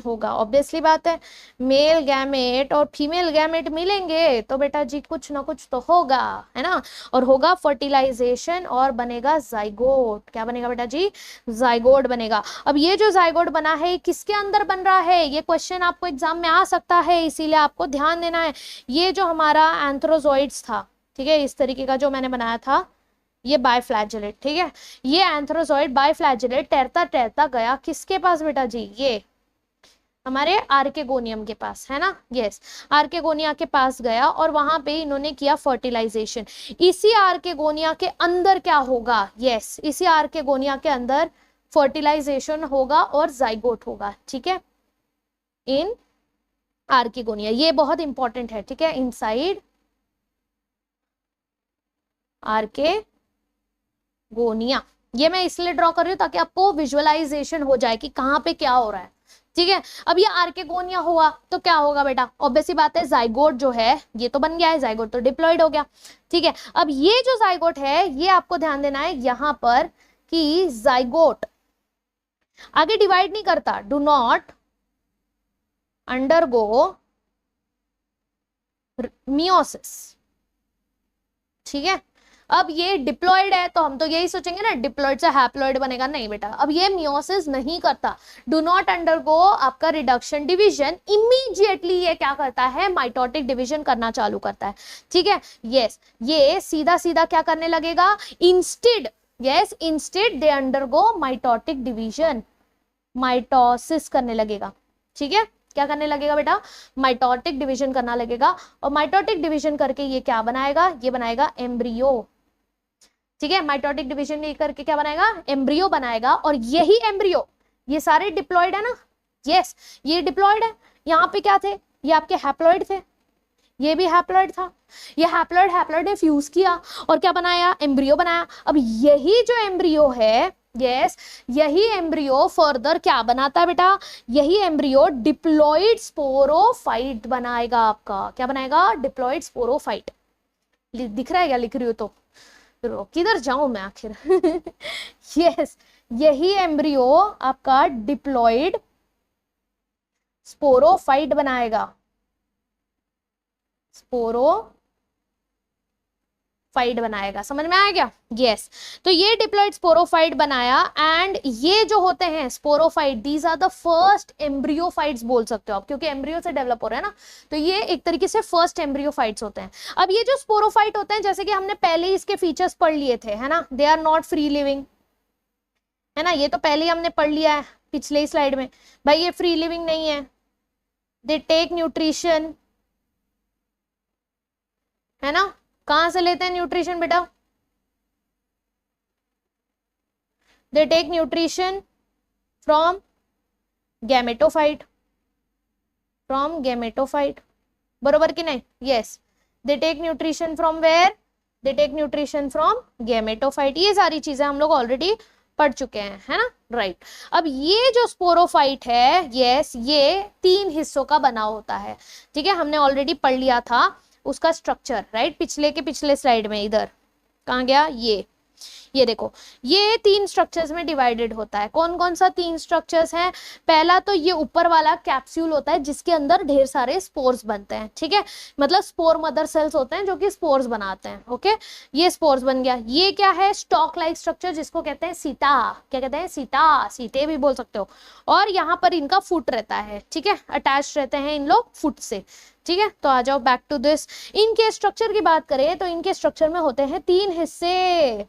होगा। ऑब्वियसली बात है, मेल गैमेट और फीमेल गैमेट मिलेंगे तो बेटा जी कुछ ना कुछ तो होगा, है ना, और होगा फर्टिलाइजेशन और बनेगा जाइगोट। क्या बनेगा बेटा जी, जाइगोट बनेगा। अब ये जो जाइगोट बना है, किसके अंदर बन रहा है, ये क्वेश्चन आपको एग्जाम में आ सकता है, इसीलिए आपको ध्यान देना है। ये जो हमारा एंथ्रोजोइड्स था, ठीक है, इस तरीके का जो मैंने बनाया था, ये बायफ्लैजेलेट। ठीक है, ये एंथ्रोजोइड बायफ्लैजेलेट तैरता तैरता गया किसके पास बेटा जी, ये हमारे आर्केगोनियम के पास, है ना, यस, आर्केगोनिया के पास गया और वहां पे इन्होंने किया फर्टिलाइजेशन। इसी आर्केगोनिया के अंदर क्या होगा, यस, इसी आर्केगोनिया के अंदर फर्टिलाइजेशन होगा और जाइगोट होगा, ठीक है, इन आर्केगोनिया, ये बहुत इंपॉर्टेंट है, ठीक है, इनसाइड आर्केगोनिया। ये मैं इसलिए ड्रॉ कर रही हूँ ताकि आपको विजुअलाइजेशन हो जाए कि कहाँ पे क्या हो रहा है, ठीक है। अब ये आर्केगोनिया हुआ तो क्या होगा बेटा, ऑब्वियस सी बात है, जाइगोट जो है ये तो बन गया है, जाइगोट तो डिप्लॉयड हो गया, ठीक है। अब ये जो जाइगोट है ये आपको ध्यान देना है यहां पर कि जाइगोट आगे डिवाइड नहीं करता, डू नॉट अंडरगो मियोसिस, ठीक है। अब ये डिप्लॉयड है तो हम तो यही सोचेंगे ना डिप्लॉयड से हैप्लॉयड बनेगा, नहीं बेटा, अब ये मियोसिस नहीं करता, डू नॉट अंडरगो आपका रिडक्शन डिवीजन, इमीडिएटली ये क्या करता है, माइटोटिक डिवीजन करना चालू करता है, ठीक है, यस, ये सीधा सीधा क्या करने लगेगा, instead, yes, instead they undergo mitotic division, mitosis करने लगेगा, ठीक है, क्या करने लगेगा बेटा, माइटोटिक डिवीजन करना लगेगा, और माइटोटिक डिवीजन करके ये क्या बनाएगा, ये बनाएगा एम्ब्रियो, ठीक है, माइटोटिक डिवीजन करके क्या बनाएगा, एम्ब्रियो बनाएगा, और यही एम्ब्रियो, ये सारे डिप्लॉयड है ना, यस, ये डिप्लॉयड है, यहाँ पे क्या थे, ये आपके हैप्लॉयड थे, ये भी हैप्लॉयड था, ये हैप्लॉयड हैप्लॉयड ने फ्यूज किया और क्या बनाया, एम्ब्रियो बनाया। अब यही जो एम्ब्रियो है, यस, यही एम्ब्रियो फर्दर क्या बनाता है बेटा, यही एम्ब्रियो डिप्लॉयड स्पोरोफाइट बनाएगा आपका, क्या बनाएगा, डिप्लॉयड स्पोरोफाइट, दिख रहा है क्या लिख रही हो तो, किधर जाऊं मैं आखिर यस, यही एम्ब्रियो आपका डिप्लॉयड स्पोरोफाइट बनाएगा, स्पोरोफाइट बनाएगा, समझ में आया क्या, यस। तो ये डिप्लॉयड स्पोरोफाइट बनाया, एंड ये जो होते हैं sporophyte, these are the first embryophytes बोल सकते हो आप, क्योंकि एम्ब्रियो से डेवलप हो रहा है ना, तो ये एक तरीके से फर्स्ट एम्ब्रियोफाइट्स होते हैं। अब ये जो स्पोरोफाइट होते हैं, जैसे कि हमने पहले ही इसके फीचर्स पढ़ लिए थे, है ना, they are not free living, है ना, ये तो पहले ही हमने पढ़ लिया है पिछले स्लाइड में, भाई ये फ्री लिविंग नहीं है, दे टेक न्यूट्रिशन, है ना, कहां से लेते हैं न्यूट्रिशन बेटा, they take nutrition from gametophyte, from gametophyte, बरोबर कि नहीं, yes, they take nutrition from where, they take nutrition from gametophyte, ये सारी चीजें हम लोग ऑलरेडी पढ़ चुके हैं, है ना, राइट। अब ये जो स्पोरोफाइट है, यस, ये 3 हिस्सों का बना होता है, ठीक है, हमने ऑलरेडी पढ़ लिया था उसका स्ट्रक्चर, राइट, पिछले स्लाइड में, इधर कहाँ गया, ये देखो, ये 3 स्ट्रक्चर्स में डिवाइडेड होता है, कौन कौन सा 3 स्ट्रक्चर्स हैं, पहला तो ये ऊपर वाला कैप्सूल होता है जिसके अंदर ढेर सारे स्पोर्स बनते हैं, ठीक है, मतलब स्पोर मदर सेल्स होते हैं जो कि स्पोर्स बनाते हैं, ओके, ये स्पोर्स बन गया। ये क्या है, स्टॉक लाइक स्ट्रक्चर जिसको कहते हैं सीता, क्या कहते हैं, सीता, सीते भी बोल सकते हो, और यहाँ पर इनका फुट रहता है, ठीक है, अटैच रहते हैं इन लोग फुट से, ठीक है। तो आ जाओ बैक टू दिस, इनके स्ट्रक्चर की बात करें तो इनके स्ट्रक्चर में होते हैं 3 हिस्से,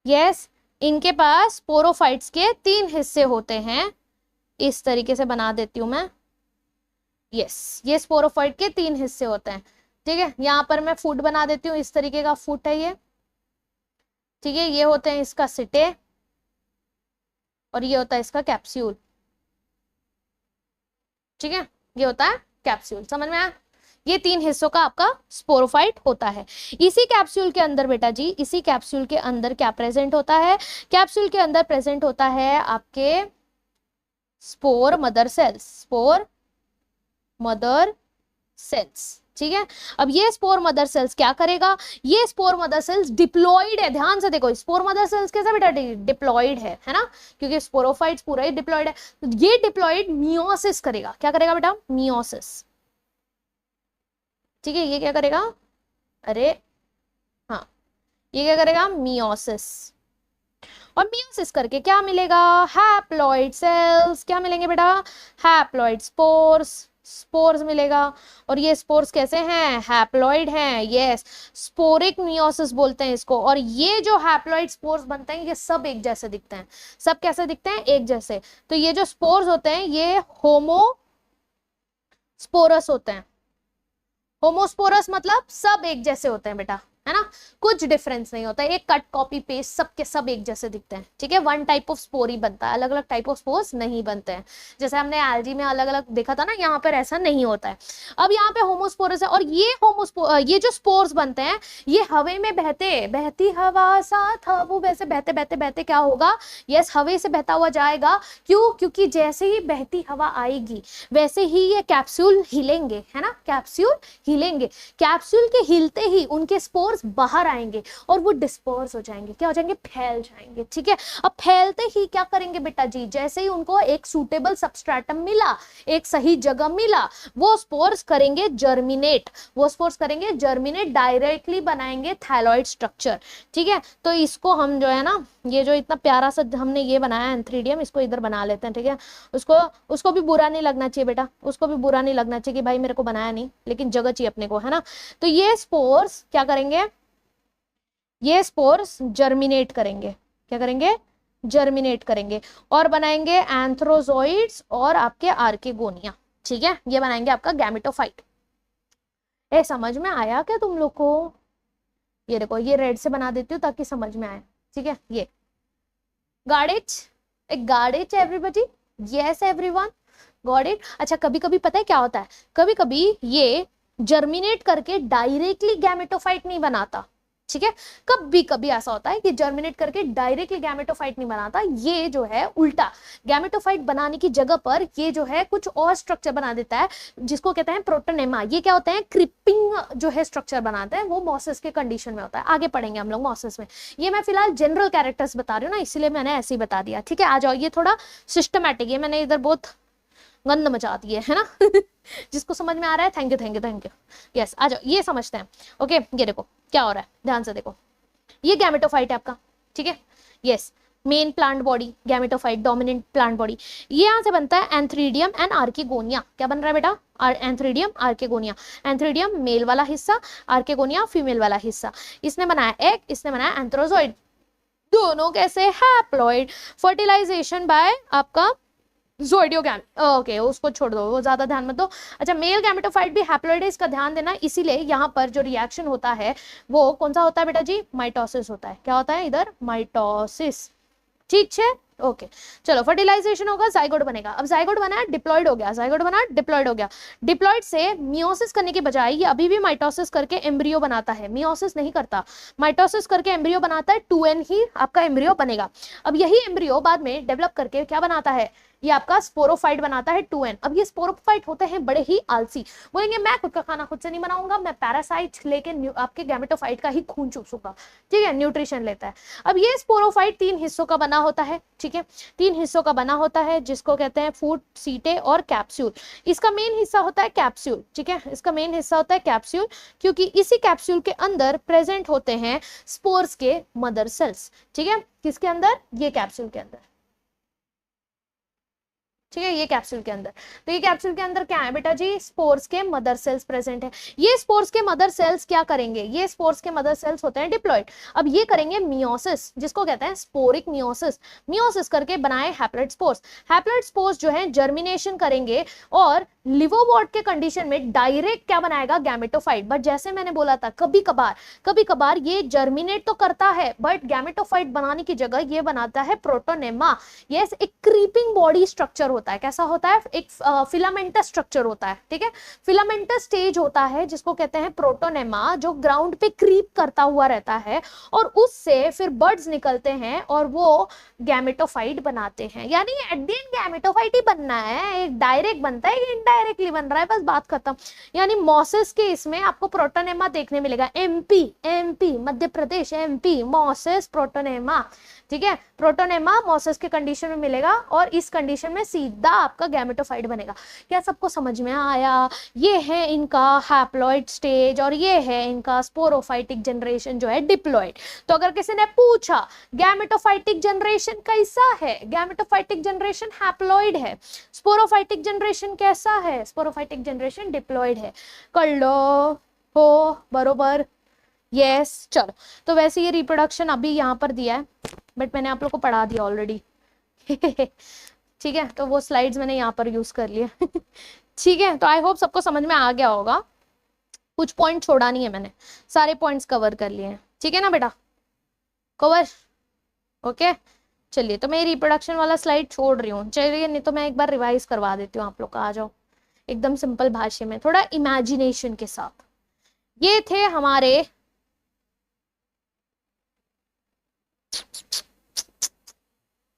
यस, इनके पास स्पोरोफाइट्स के 3 हिस्से होते हैं, इस तरीके से बना देती हूं मैं, यस, ये स्पोरोफाइट के 3 हिस्से होते हैं, ठीक है, यहाँ पर मैं फुट बना देती हूँ, इस तरीके का फुट है ये, ठीक है, ये होते हैं इसका सिटे, और ये होता है इसका कैप्सूल, ठीक है, ये होता है कैप्सूल, समझ में आया, ये 3 हिस्सों का आपका स्पोरोफाइट होता है। इसी कैप्सूल के अंदर बेटा जी, इसी कैप्सूल के अंदर क्या प्रेजेंट होता है, कैप्सूल के अंदर प्रेजेंट होता है आपके spore mother cells, spore mother cells, ठीक है। अब ये स्पोर मदर सेल्स क्या करेगा, ये स्पोर मदर सेल्स डिप्लॉयड है, ध्यान से देखो, स्पोर मदर सेल्स कैसे बेटा डिप्लॉयड है ना, क्योंकि स्पोरोफाइट्स पूरा ही डिप्लॉयड है, तो ये डिप्लॉयड मियोसिस करेगा, क्या करेगा बेटा, मियोसिस, ठीक है, ये क्या करेगा, अरे हाँ, ये क्या करेगा, मियोसिस, और मियोसिस करके क्या मिलेगा, हैप्लॉइड सेल्स, क्या मिलेंगे बेटा, हैप्लॉइड स्पोर्स, स्पोर्स मिलेगा। और ये स्पोर्स कैसे हैं? हैप्लॉइड हैं, यस। स्पोरिक मियोसिस बोलते हैं इसको। और ये जो हैप्लॉइड स्पोर्स बनते हैं ये सब एक जैसे दिखते हैं। सब कैसे दिखते हैं? एक जैसे। तो ये जो स्पोर्स होते हैं ये होमोस्पोरस होते हैं। होमोस्पोरस मतलब सब एक जैसे होते हैं बेटा, है ना, कुछ डिफरेंस नहीं होता है, एक कट कॉपी पेस्ट सब के सब एक जैसे दिखते हैं, ठीक है। वन टाइप ऑफ स्पोर ही बनता है, अलग अलग टाइप ऑफ स्पोर्स नहीं बनते हैं। जैसे हमने एल्गी में अलग अलग देखा था ना, यहाँ पर ऐसा नहीं होता है। अब यहाँ पे होमोस्पोरस है, और ये जो स्पोर्स बनते हैं ये हवा में बहती हवा सा था वो वैसे बहते बहते बहते क्या होगा? यस, हवा से बहता हुआ जाएगा। क्यों? क्योंकि जैसे ही बहती हवा आएगी वैसे ही ये कैप्सूल हिलेंगे, है ना, कैप्सूल हिलेंगे। कैप्सूल के हिलते ही उनके स्पोर्स बाहर आएंगे और वो डिस्पर्स हो जाएंगे। क्या हो जाएंगे? फैल जाएंगे, ठीक है। अब फैलते ही क्या करेंगे बेटा जी? जैसे ही उनको एक सूटेबल सबस्ट्रेटम मिला, एक सही जगह मिला, वो स्पोर्स करेंगे जर्मिनेट। वो स्पोर्स करेंगे जर्मिनेट, डायरेक्टली बनाएंगे थैलॉइड स्ट्रक्चर, ठीक है। तो इसको हम जो है ना, ये जो इतना प्यारा सा हमने ये बनाया एंथ्रीडियम, इसको इधर बना लेते हैं, ठीक है। उसको भी बुरा नहीं लगना चाहिए बेटा, उसको भी बुरा नहीं लगना चाहिए कि भाई मेरे को बनाया नहीं, लेकिन जगह चाहिए अपने को, है ना। तो ये स्पोर्स क्या करेंगे? ये स्पोर्स जर्मिनेट करेंगे। क्या करेंगे? जर्मिनेट करेंगे और बनाएंगे एंथ्रोजोइड्स और आपके आर्केगोनिया, ठीक है। ये बनाएंगे आपका गैमेटोफाइट। समझ में आया क्या तुम लोग को? ये देखो, ये रेड से बना देती हूँ ताकि समझ में आए, ठीक है। ये got it everybody? Yes everyone, got it? अच्छा, कभी कभी पता है क्या होता है, कभी कभी ये जर्मिनेट करके डायरेक्टली गैमेटोफाइट नहीं बनाता, ठीक है। कभी कभी ऐसा होता है कि जर्मिनेट करके डायरेक्टली गैमेटोफाइट नहीं बनाता, ये जो है उल्टा गैमेटोफाइट बनाने की जगह पर ये जो है कुछ और स्ट्रक्चर बना देता है, जिसको कहते हैं प्रोटोनेमा। ये क्या होता है? क्रिपिंग जो है स्ट्रक्चर बनाते हैं, वो मॉसिस के कंडीशन में होता है। आगे पढ़ेंगे हम लोग मॉसिस में। ये मैं फिलहाल जनरल कैरेक्टर्स बता रही हूँ ना, इसलिए मैंने ऐसे ही बता दिया, ठीक है। आ जाओ, ये थोड़ा सिस्टमैटिक है, मैंने इधर बहुत गंद मचा दी है ना। जिसको समझ में आ रहा है thank you thank you thank you. Yes, आ जाओ, ये समझते हैं। ओके, ये देखो क्या हो रहा है, ध्यान से देखो। ये गैमेटोफाइट है आपका, ठीक है। Yes, main plant body gametophyte, dominant plant body. ये यहाँ से बनता है एंथ्रीडियम एंड आर्किगोनिया। क्या बन रहा है बेटा? Antheridium, archegonia. एंथ्रीडियम मेल वाला हिस्सा, आर्किगोनिया फीमेल वाला हिस्सा। इसने बनाया एग, इसने बनाया एंथ्रोजोइड। दोनों कैसे? हैप्लॉइड। फर्टिलाइजेशन बाय आपका ज़ोइडियोगैम, ओके उसको छोड़ दो, वो ज्यादा ध्यान मत दो। अच्छा, मेल गैमेटोफाइट भी हैप्लॉइड है, इसका ध्यान देना। इसीलिए यहाँ पर जो रिएक्शन होता है वो कौन सा होता है बेटा जी? माइटोसिस होता है। क्या होता है इधर? माइटोसिस, ठीक है। ओके, चलो, फर्टिलाइजेशन होगा, जाइगोट बनेगा। अब जाइगोट बना, डिप्लॉइड हो गया, जाइगोट बना, डिप्लॉइड हो गया। डिप्लॉइड से मियोसिस करने के बजाय ये अभी भी माइटोसिस करके एम्ब्रियो बनाता है, मियोसिस नहीं करता। माइटोसिस करके एम्ब्रियो बनाता है, 2n ही आपका एम्ब्रियो बनेगा। अब यही एम्ब्रियो बाद में डेवलप करके क्या बनाता है? ये आपका स्पोरोफाइट बनाता है, 2n। अब ये स्पोरोफाइट होते हैं बड़े ही आलसी, बोलेंगे मैं खुद का खाना खुद से नहीं बनाऊंगा, मैं पैरासाइट लेके आपके गैमेटोफाइट का ही खून चूसूंगा, ठीक है, न्यूट्रिशन लेता है। अब ये स्पोरोफाइट 3 हिस्सों का बना होता है, ठीक है, 3 हिस्सों का बना होता है, जिसको कहते हैं फूड, सीटे और कैप्सूल। इसका मेन हिस्सा होता है कैप्सूल, ठीक है, इसका मेन हिस्सा होता है कैप्सूल, क्योंकि इसी कैप्सूल के अंदर प्रेजेंट होते हैं स्पोर्स के मदर सेल्स, ठीक है। किसके अंदर? ये कैप्सूल के अंदर, ठीक है, ये कैप्सूल के अंदर। तो ये कैप्सूल के अंदर क्या है बेटा जी? स्पोर्स के मदर सेल्स प्रेजेंट है। ये स्पोर्स के मदर सेल्स क्या करेंगे? ये स्पोर्स के मदर सेल्स होते हैं डिप्लॉइड। अब ये करेंगे मियोसिस, जिसको कहते हैं स्पोरिक मियोसिस। मियोसिस करके बनाए हैप्लॉइड स्पोर्स। हैप्लॉइड स्पोर्स जो है जर्मिनेशन करेंगे और लिवोवॉट के कंडीशन में डायरेक्ट क्या बनाएगा? गैमेटोफाइट। बट जैसे मैंने बोला था, कभी कभार ये जर्मिनेट तो करता है, बट गैमेटोफाइट बनाने की जगह ये बनाता है प्रोटोनेमा। ये एक क्रीपिंग बॉडी स्ट्रक्चर होता है। कैसा होता है? एक फिलामेंटस स्ट्रक्चर होता है, ठीक है, फिलामेंटस स्टेज होता है, जिसको कहते हैं प्रोटोनेमा, जो ग्राउंड पे क्रीप करता हुआ रहता है और उससे फिर बर्ड्स निकलते हैं और वो गैमेटोफाइट बनाते हैं। यानी एट द एंड गैमेटोफाइट ही बनना है, एक डायरेक्ट बनता है, इनडायरेक्टली बन रहा है, बस बात खत्म। यानी मॉसिस के इसमें आपको प्रोटोनेमा देखने मिलेगा। MP Madhya Pradesh, MP mosses protonema, ठीक है, प्रोटोनेमा मॉसिस के कंडीशन में मिलेगा और इस कंडीशन में सीड सीधा आपका गैमेटोफाइट बनेगा। क्या सबको समझ में आया? ये है इनका हैप्लॉइड स्टेज और ये है इनका स्पोरोफाइटिक जनरेशन जो है डिप्लॉइड। तो अगर किसी ने पूछा गैमेटोफाइटिक जनरेशन कैसा है, गैमेटोफाइटिक जनरेशन हैप्लॉइड है, स्पोरोफाइटिक जनरेशन कैसा है, स्पोरोफाइटिक जनरेशन डिप्लॉइड है। कर लो, हो बरोबर, यस। चलो, तो वैसे ये रिप्रोडक्शन अभी यहाँ पर दिया है, बट मैंने आप लोग को पढ़ा दिया ऑलरेडी। ठीक है, तो वो स्लाइड्स मैंने यहाँ पर यूज कर लिए। ठीक है, तो आई होप सबको समझ में आ गया होगा। कुछ पॉइंट छोड़ा नहीं है मैंने, सारे पॉइंट्स कवर कर लिए हैं। ठीक है ना बेटा, कवर, ओके। चलिए, तो मैं रिप्रोडक्शन वाला स्लाइड छोड़ रही हूँ। चलिए, नहीं तो मैं एक बार रिवाइज करवा देती हूँ आप लोग का। आ जाओ, एकदम सिंपल भाषा में, थोड़ा इमेजिनेशन के साथ। ये थे हमारे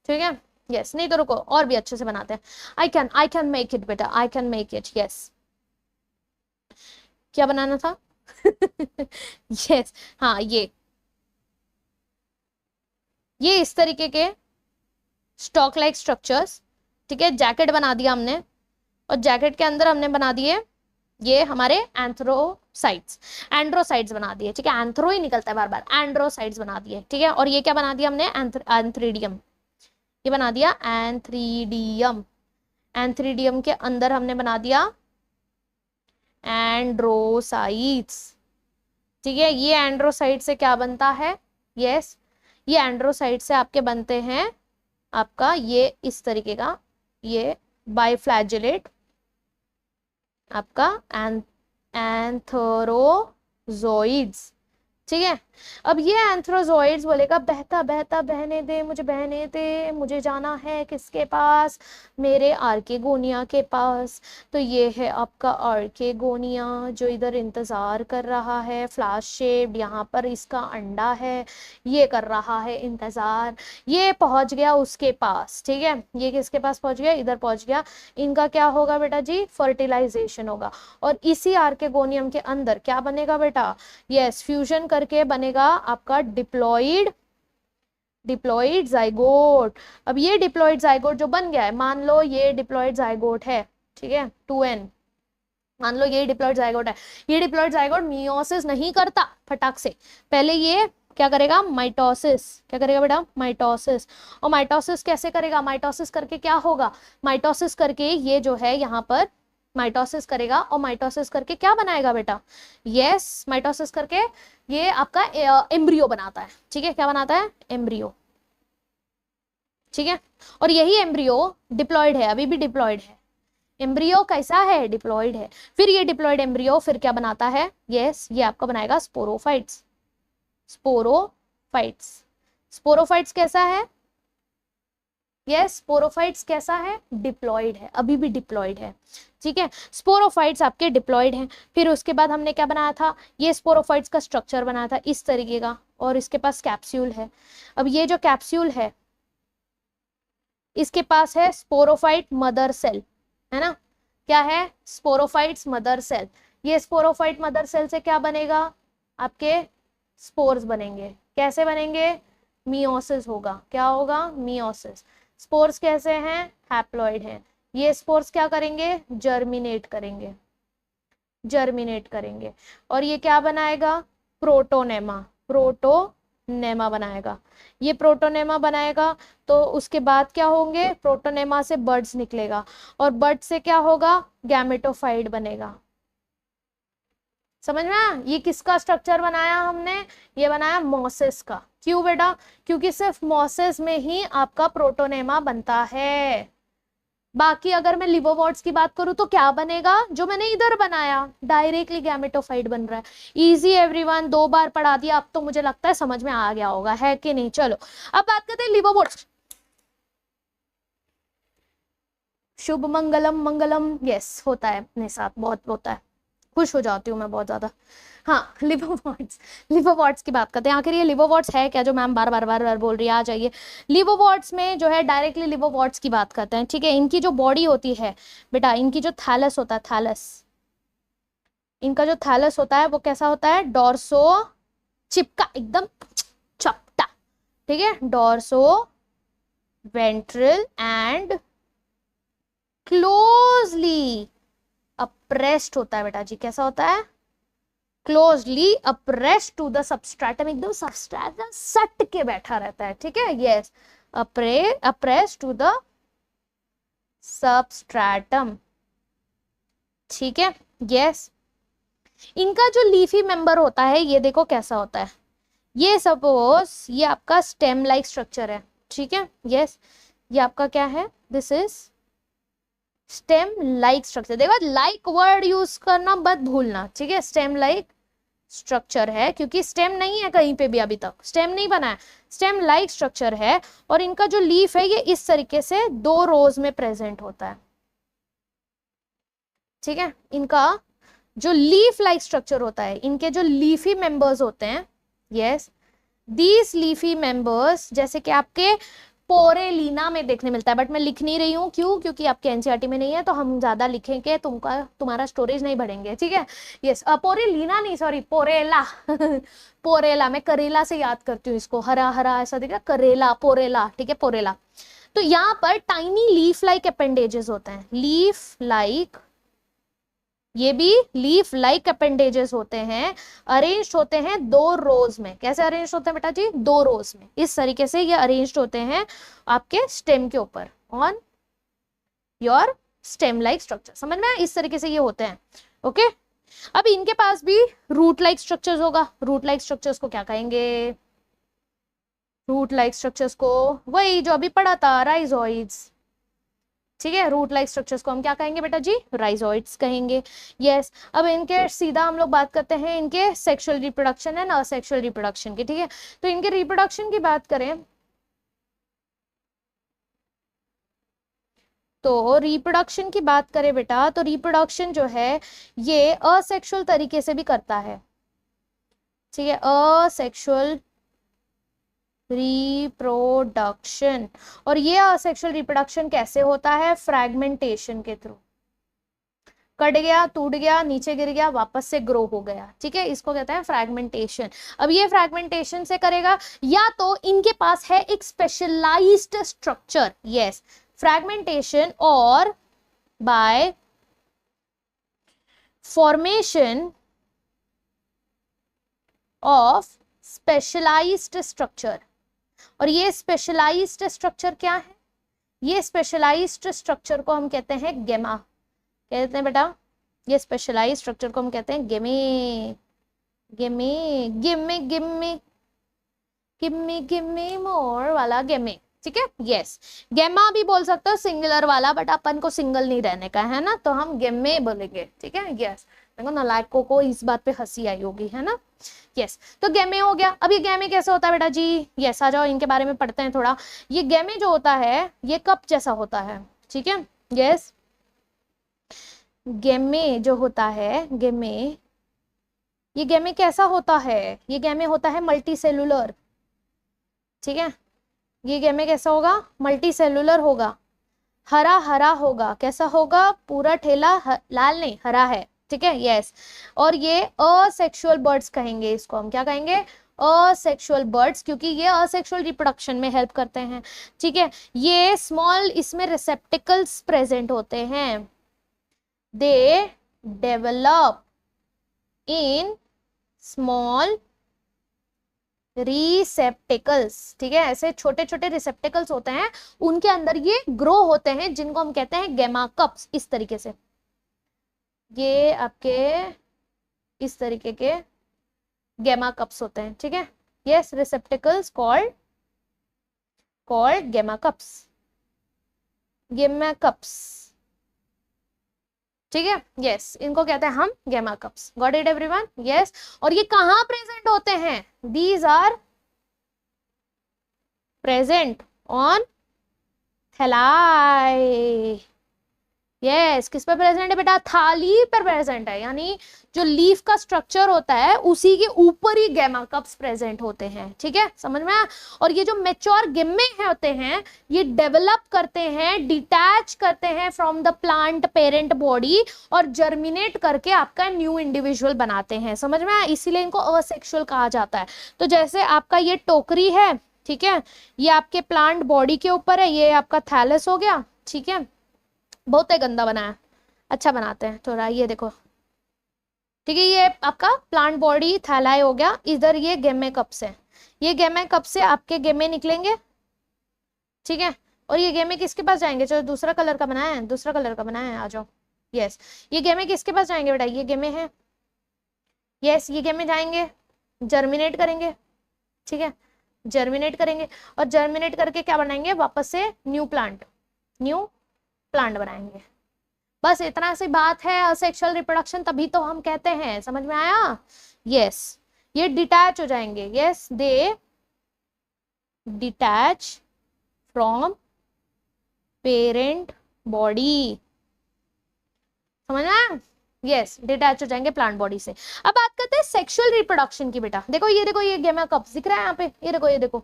ठीक है, यस। नहीं तो रुको, और भी अच्छे से बनाते हैं। आई कैन मेक इट बेटा, I can make it, yes. क्या बनाना था? यस, हाँ, ये इस तरीके के स्टॉक लाइक स्ट्रक्चर्स। ठीक है, जैकेट बना दिया हमने, और जैकेट के अंदर हमने बना दिए ये हमारे एंथ्रोसाइट्स, एंड्रोसाइट्स बना दिए। ठीक है, एंथ्रो ही निकलता है बार बार, एंड्रोसाइट्स बना दिए। ठीक है, और ये क्या बना दिया हमने? एंथ्रीडियम, ये बना दिया एंथ्रीडियम। एंथ्रीडियम के अंदर हमने बना दिया एंड्रोसाइट्स। ठीक है, ये एंड्रोसाइट से क्या बनता है? यस, ये एंड्रोसाइट से आपके बनते हैं आपका ये इस तरीके का, ये बाइफ्लैजेलेट आपका एंथरोजोइड्स। ठीक है, अब ये एंथ्रोजोइड्स बोलेगा बहता बहता बहने दे, मुझे बहने दे, मुझे जाना है किसके पास? मेरे आर्केगोनिया के पास। तो ये है आपका आर्केगोनिया जो इधर इंतजार कर रहा है, फ्लैश शेप्ड, यहाँ पर इसका अंडा है, ये कर रहा है इंतजार। ये पहुंच गया उसके पास। ठीक है, ये किसके पास पहुंच गया? इधर पहुंच गया। इनका क्या होगा बेटा जी? फर्टिलाइजेशन होगा, और इसी आर्केगोनियम के अंदर क्या बनेगा बेटा? यस, फ्यूजन करके बनेगा आपका डिप्लॉइड जाइगोट। अब ये डिप्लॉइड जाइगोट जो बन गया है, मान लो ये डिप्लॉइड जाइगोट है, ठीक है, 2n, मान लो ये डिप्लॉइड जाइगोट है। ये डिप्लॉइड जाइगोट मियोसिस नहीं करता फटाक से, पहले ये क्या करेगा? माइटोसिस। क्या करेगा बेटा? माइटोसिस। और माइटोसिस कैसे करेगा? माइटोसिस करके क्या होगा? माइटोसिस करके ये जो है यहाँ पर माइटोसिस करेगा, और माइटोसिस करके क्या बनाएगा बेटा? यस, माइटोसिस करके ये आपका एम्ब्रियो बनाता है। ठीक है, क्या बनाता है? एम्ब्रियो। ठीक है, और यही एम्ब्रियो डिप्लॉयड है, अभी भी डिप्लॉयड है। एम्ब्रियो कैसा है? डिप्लॉयड है। फिर ये डिप्लॉयड एम्ब्रियो फिर क्या बनाता है? यस, ये आपका बनाएगा स्पोरोफाइट्स। स्पोरोफाइट्स, स्पोरोफाइट्स कैसा है? यस, स्पोरोफाइट्स कैसा है? डिप्लॉयड है, अभी भी डिप्लॉयड है। ठीक है, स्पोरोफाइट्स आपके डिप्लॉयड हैं। फिर उसके बाद हमने क्या बनाया था? ये स्पोरोफाइट्स का स्ट्रक्चर बनाया था इस तरीके का, और इसके पास कैप्सूल है। अब ये जो कैप्सूल है इसके पास है स्पोरोफाइट मदर सेल, है ना? क्या है? Sporophytes mother cell. ये स्पोरोफाइट मदर सेल से क्या बनेगा? आपके स्पोर्स बनेंगे। कैसे बनेंगे? मियोसिस होगा। क्या होगा? मियोसिस। स्पोर्स कैसे हैं? हैप्लॉइड हैं। ये स्पोर्स क्या करेंगे? जर्मिनेट करेंगे, जर्मिनेट करेंगे, और ये क्या बनाएगा? प्रोटोनेमा, प्रोटोनेमा बनाएगा। ये प्रोटोनेमा बनाएगा, तो उसके बाद क्या होंगे? प्रोटोनेमा से बर्ड्स निकलेगा, और बर्ड से क्या होगा? गैमेटोफाइट बनेगा। समझ में आया? ये किसका स्ट्रक्चर बनाया हमने? ये बनाया मोसेस का। क्यों बेटा? क्योंकि सिर्फ मोसेस में ही आपका प्रोटोनेमा बनता है। बाकी अगर मैं लिवोवॉर्ट्स की बात करूं तो क्या बनेगा? जो मैंने इधर बनाया, डायरेक्टली गैमेटोफाइट बन रहा है। इजी एवरीवन, 2 बार पढ़ा दिया, अब तो मुझे लगता है समझ में आ गया होगा, है कि नहीं? चलो, अब बात करते हैं लिवोवॉर्ट्स। शुभ मंगलम मंगलम, यस, होता है अपने साथ, बहुत होता है, खुश हो जाती हूँ मैं बहुत ज्यादा। हाँ, लिवोवॉर्ट्स, लिवोवॉर्ट्स की बात करते हैं। आखिर ये लिवोवॉर्ट्स है क्या, जो मैम बार बार बार बार बोल रही है? आ जाइए, लिवोवॉर्ट्स में जो है डायरेक्टली लिवोवॉर्ट्स की बात करते हैं। ठीक है, इनकी जो बॉडी होती है बेटा, इनकी जो थैलस होता है, थैलस, इनका जो थैलस होता है वो कैसा होता है? डॉर्सो चिपका, एकदम चपटा। ठीक है, डॉर्सो वेंट्रल एंड अप्रेस्ड होता है बेटा जी, कैसा होता है, closely appressed to the substratum, एकदम सबस्ट्रेटम सट के बैठा रहता है, ठीक है, yes, appressed to the substratum, ठीक है, यस। इनका जो लीफी मेंबर होता है ये देखो कैसा होता है, ये सपोज ये आपका स्टेम लाइक स्ट्रक्चर है, ठीक है, यस, ये आपका क्या है, this is stem like structure. देखो लाइक वर्ड यूज करना मत भूलना, ठीक है, स्टेम लाइक स्ट्रक्चर है, क्योंकि स्टेम नहीं है कहीं पे भी, अभी तक स्टेम नहीं बना है, स्टेम लाइक स्ट्रक्चर है। और इनका जो लीफ है ये इस तरीके से 2 रोज में प्रेजेंट होता है, ठीक है। इनका जो लीफ लाइक स्ट्रक्चर होता है, इनके जो लीफी मेंबर्स होते हैं, यस, दीज लीफी मेंबर्स जैसे कि आपके पोरेलिना में देखने मिलता है, बट मैं लिख नहीं रही हूँ, क्यों, क्योंकि आपके एनसीईआरटी में नहीं है, तो हम ज्यादा लिखेंगे तुम्हारा स्टोरेज नहीं बढ़ेंगे, ठीक है, यस, पोरेलिना नहीं, सॉरी, पोरेला पोरेला, मैं करेला से याद करती हूँ इसको, हरा हरा ऐसा दिख रहा, करेला, पोरेला, ठीक है, पोरेला। तो यहाँ पर टाइनी लीफ लाइक अपेंडेजेस होते हैं, लीफ लाइक, ये भी लीफ लाइक अपेंडेजेस होते हैं, अरेंज होते हैं 2 रोज में। कैसे अरेंज होते हैं बेटा जी, 2 रोज में, इस तरीके से ये अरेंज होते हैं आपके स्टेम के ऊपर, on your stem like structure, समझ में, इस तरीके से ये होते हैं, ओके। अब इनके पास भी रूट लाइक स्ट्रक्चर्स होगा, रूट लाइक स्ट्रक्चर्स को क्या कहेंगे, रूट लाइक स्ट्रक्चर्स को वही जो अभी पढ़ा था, राइजोइड्स, ठीक है, रूट लाइक स्ट्रक्चर्स को हम क्या कहेंगे बेटा जी, राइजोइड्स कहेंगे, यस। अब इनके सीधा हम लोग बात करते हैं इनके sexual reproduction and asexual reproduction की, ठीक है। तो इनके रिप्रोडक्शन की बात करें तो रिप्रोडक्शन की बात करें बेटा, तो रिप्रोडक्शन जो है ये असेक्सुअल तरीके से भी करता है, ठीक है, असेक्सुअल रिप्रोडक्शन। और ये असेक्सुअल रिप्रोडक्शन कैसे होता है, फ्रैगमेंटेशन के थ्रू, कट गया, टूट गया, नीचे गिर गया, वापस से ग्रो हो गया, ठीक है, इसको कहते हैं फ्रैगमेंटेशन। अब ये फ्रैगमेंटेशन से करेगा, या तो इनके पास है एक स्पेशलाइज्ड स्ट्रक्चर, यस, फ्रैगमेंटेशन, और by formation of specialised structure. और ये स्पेशलाइज्ड स्ट्रक्चर क्या है, ये स्पेशलाइज्ड स्ट्रक्चर को हम कहते हैं गेमा, कहते हैं बेटा, ये स्पेशलाइज्ड स्ट्रक्चर को हम कहते हैं गेमे, गेमे, गिmme गिmme गिmme गिmme मोर वाला गेमे, ठीक है, यस। गेमा भी बोल सकते हो सिंगुलर वाला, बट अपन को सिंगल नहीं रहने का है ना, तो हम गेमे बोलेंगे, ठीक है, यस। देखो नालायकों को इस बात पे हंसी आई होगी, है ना, यस। तो गेमे हो गया। अब ये गेमे कैसे होता है बेटा जी, यस, आ जाओ इनके बारे में पढ़ते हैं थोड़ा। ये गेमे जो होता है ये कप जैसा होता है, ठीक है, यस। गेमे जो होता है, गेमे, ये गेमे कैसा होता है, ये गेमे होता है मल्टी सेलुलर, ठीक है, ये गेमे कैसा होगा, मल्टी सेलुलर होगा, हरा हरा होगा, कैसा होगा, पूरा ठेला लाल नहीं हरा है, ठीक है, यस। और ये असेक्सुअल बर्ड्स कहेंगे, इसको हम क्या कहेंगे, असेक्सुअल बर्ड्स, क्योंकि ये असेक्सुअल रिप्रोडक्शन में हेल्प करते हैं, ठीक है। ये स्मॉल, इसमें रिसेप्टिकल्स प्रेजेंट होते हैं, they develop in small receptacles, ठीक है, ऐसे छोटे छोटे रिसेप्टिकल्स होते हैं, उनके अंदर ये ग्रो होते हैं, जिनको हम कहते हैं गेमा कप्स, इस तरीके से, ये आपके इस तरीके के गेमा कप्स होते हैं, ठीक है, yes, receptacles called gemma cups, gemma cups, ठीक है, यस, इनको कहते हैं हम gemma cups, got it everyone, yes. और ये कहाँ प्रेजेंट होते हैं, these are present on thalli, yes, किस पे प्रेजेंट है बेटा, थाली पर प्रेजेंट है, यानी जो लीफ का स्ट्रक्चर होता है उसी के ऊपर ही गेमा कप्स प्रेजेंट होते हैं, ठीक है, समझ में। और ये जो मेच्योर गिम्मे होते हैं ये डेवलप करते हैं, डिटैच करते हैं from the plant parent body, और जर्मिनेट करके आपका न्यू इंडिविजुअल बनाते हैं, समझ में, इसीलिए इनको असेक्सुअल कहा जाता है। तो जैसे आपका ये टोकरी है, ठीक है, ये आपके प्लांट बॉडी के ऊपर है, ये आपका थैलस हो गया, ठीक है, बहुत ही गंदा बना है, अच्छा बनाते हैं थोड़ा, ये देखो, ठीक है, ये आपका प्लांट बॉडी थैलाई हो गया। इधर ये गेमे कप्स है, ये गेमे कप से आपके गेमे निकलेंगे, ठीक है। और ये गेमे किसके पास जाएंगे, चलो दूसरा कलर का बनाया है, दूसरा कलर का बनाया है, आ जाओ। यस, ये गेमे किसके पास जाएंगे बेटा, ये गेमे है, यस, ये गेमे जाएंगे, जर्मिनेट करेंगे, ठीक है, जर्मिनेट करेंगे, और जर्मिनेट करके क्या बनाएंगे, वापस से न्यू प्लांट, न्यू प्लांट बनाएंगे। बस इतना सी बात है सेक्सुअल रिप्रोडक्शन, तभी तो हम कहते हैं, समझ में आया। यस, ये डिटैच हो जाएंगे, yes, they detach from parent body, समझ में आया। यस, डिटैच हो जाएंगे प्लांट बॉडी से। अब बात करते हैं सेक्सुअल रिप्रोडक्शन की बेटा। देखो ये देखो, ये गेमे कप्स दिख रहा है यहाँ पे, ये देखो, ये देखो,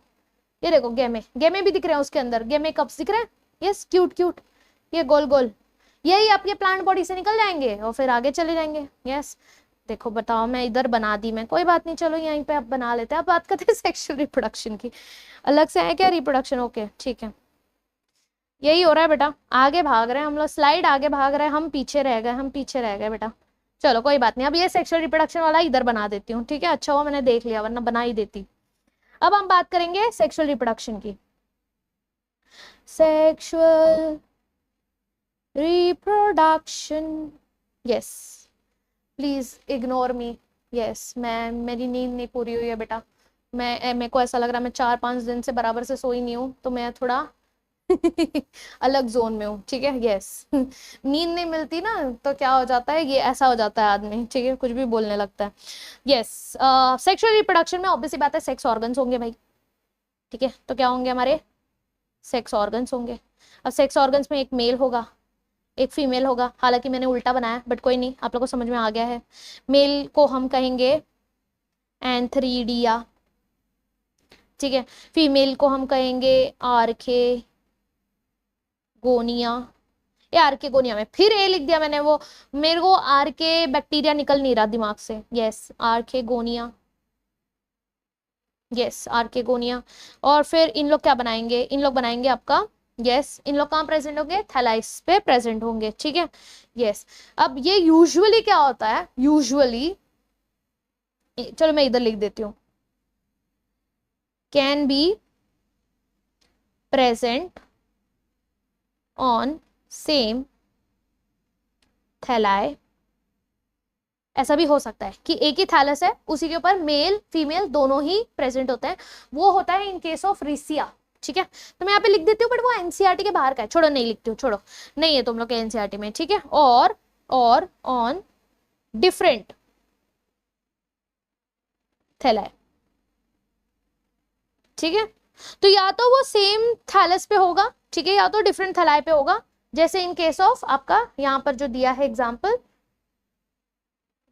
ये देखो, गेमे गेमे भी दिख रहे हैं उसके अंदर, गेमे कप्स दिख रहे हैं, यस, क्यूट क्यूट, ये गोल गोल, यही आपके प्लांट बॉडी से निकल जाएंगे और फिर आगे चले जाएंगे। यस, देखो बताओ, मैं इधर बना दी मैं, कोई बात नहीं, चलो यहीं पे आप बना लेते हैं। अब बात करते हैं सेक्सुअल रिप्रोडक्शन की। अलग से है क्या रिप्रोडक्शन, ओके ठीक है। यही हो रहा है बेटा, आगे भाग रहे हैं हम लोग, स्लाइड आगे भाग रहे हैं, हम पीछे रह गए, हम पीछे रह गए बेटा। चलो कोई बात नहीं, अब ये सेक्सुअल रिप्रोडक्शन वाला इधर बना देती हूँ, ठीक है, अच्छा हुआ मैंने देख लिया, वरना बना ही देती। अब हम बात करेंगे सेक्सुअल रिप्रोडक्शन की। Sexual reproduction, yes, please ignore me. Yes, मेरी नींद नहीं पूरी हुई है बेटा, मेरे को ऐसा लग रहा है मैं 4-5 दिन से बराबर से सोई नहीं हूँ, तो मैं थोड़ा अलग जोन में हूँ, ठीक है। यस, नींद नहीं मिलती ना, तो क्या हो जाता है, ये ऐसा हो जाता है आदमी, ठीक है, कुछ भी बोलने लगता है। यस, सेक्सुअल रिप्रोडक्शन में ऑब्वियसली बात है सेक्स ऑर्गन्स होंगे भाई, ठीक है, तो क्या होंगे हमारे सेक्स ऑर्गन्स होंगे। अब सेक्स ऑर्गन्स में एक मेल होगा, एक फीमेल होगा, हालांकि मैंने उल्टा बनाया, बट कोई नहीं, आप लोगों को समझ में आ गया है। मेल को हम कहेंगे एंथ्रीडिया, ठीक है, फीमेल को हम कहेंगे आर्के गोनिया। ये आर्केगोनिया में फिर ए लिख दिया मैंने, वो मेरे को आर्के बैक्टीरिया निकल नहीं रहा दिमाग से। Yes, archegonia, yes, archegonia. और फिर इन लोग क्या बनाएंगे, इन लोग बनाएंगे आपका, यस, इन लोग कहाँ प्रेजेंट होंगे, थैलाइस पे प्रेजेंट होंगे, ठीक है। यस, अब ये यूजुअली क्या होता है, यूजुअली, चलो मैं इधर लिख देती हूँ, can be present on same thalli. ऐसा भी हो सकता है कि एक ही थैलस है, उसी के ऊपर मेल फीमेल दोनों ही प्रेजेंट होते हैं, वो होता है इन केस ऑफ रिसिया, ठीक है। तो मैं यहाँ पे लिख देती हूँ, बट वो एनसीईआरटी के बाहर का है, छोड़ो नहीं लिखती हूँ, छोड़ो, नहीं है तुम लोग के एनसीईआरटी में, ठीक है। और ऑन डिफरेंट थैलाई, ठीक है। तो या तो वो सेम थैलस पे होगा, ठीक है, या तो डिफरेंट थैलाई पे होगा, जैसे इन केस ऑफ आपका यहाँ पर जो दिया है एग्जाम्पल,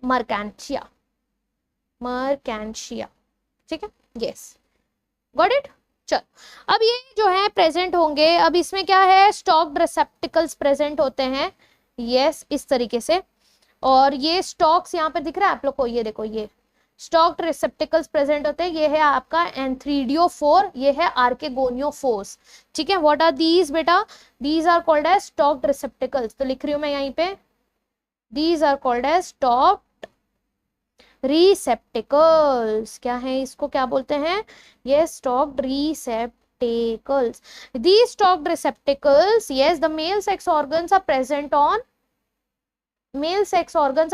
मर्कैंशिया, मर्कैंशिया, ठीक है। Yes, got it. चल, अब ये जो है प्रेजेंट होंगे, अब इसमें क्या है, स्टॉक्ड रिसेप्टिकल्स प्रेजेंट होते हैं, यस, इस तरीके से। और ये स्टॉक्स यहाँ पर दिख रहा है आप लोग को, ये देखो, ये स्टॉक्ड रिसेप्टिकल्स प्रेजेंट होते हैं, ये है आपका एंथ्रीडियोफोर, ये है आर्केगोनियोफोर्स, ठीक है। व्हाट आर दीज बेटा, these are called as stalked receptacles, तो लिख रही हूं मैं यहीं पे, these are called as stalked receptacles. क्या है, इसको क्या बोलते हैं, ये stalked receptacles. These stalked receptacles, yes, the male sex organs are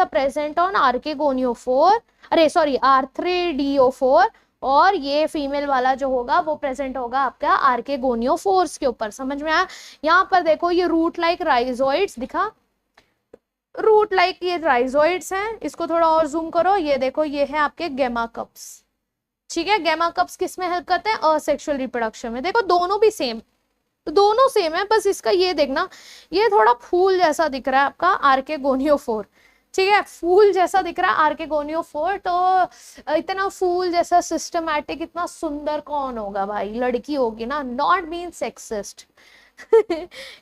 present on आर्केगोनियोफोर, अरे सॉरी, आर्थ्रेडियोफोर, और ये फीमेल वाला जो होगा वो प्रेजेंट होगा आपका आर्केगोनियोफोर्स के ऊपर, समझ में आया। यहाँ पर देखो ये रूट लाइक राइजोइड्स दिखा, रूट लाइक ये राइजोइड्स हैं, इसको थोड़ा और जूम करो, ये देखो, ये है आपके गेमा कप्स, ठीक है। गेमा कप्स किस में हेल्प करते हैं, असेक्सुअल रिप्रोडक्शन में। देखो दोनों भी सेम, तो दोनों सेम है, बस इसका ये देखना, ये थोड़ा फूल जैसा दिख रहा है आपका आर्केगोनियोफोर, ठीक है, फूल जैसा दिख रहा है आर्केगोनियोफोर। तो इतना फूल जैसा सिस्टमैटिक, इतना सुंदर कौन होगा भाई, लड़की होगी ना, नॉट मीन सेक्सिस्ट।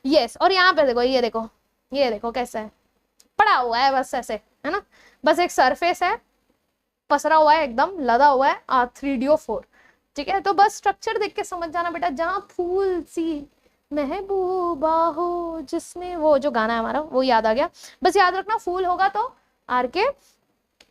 यस, और यहाँ पे देखो, ये देखो, ये देखो कैसा है, पड़ा हुआ है बस ऐसे, है ना, बस एक सरफेस है, पसरा हुआ है, एकदम लदा हुआ है, आर्थ्रीडियोफोर, ठीक है। तो बस स्ट्रक्चर देख के समझ जाना बेटा, जहां फूल सी महबूबा हो जिसने, वो जो गाना है हमारा वो याद आ गया। बस याद रखना फूल होगा तो आर के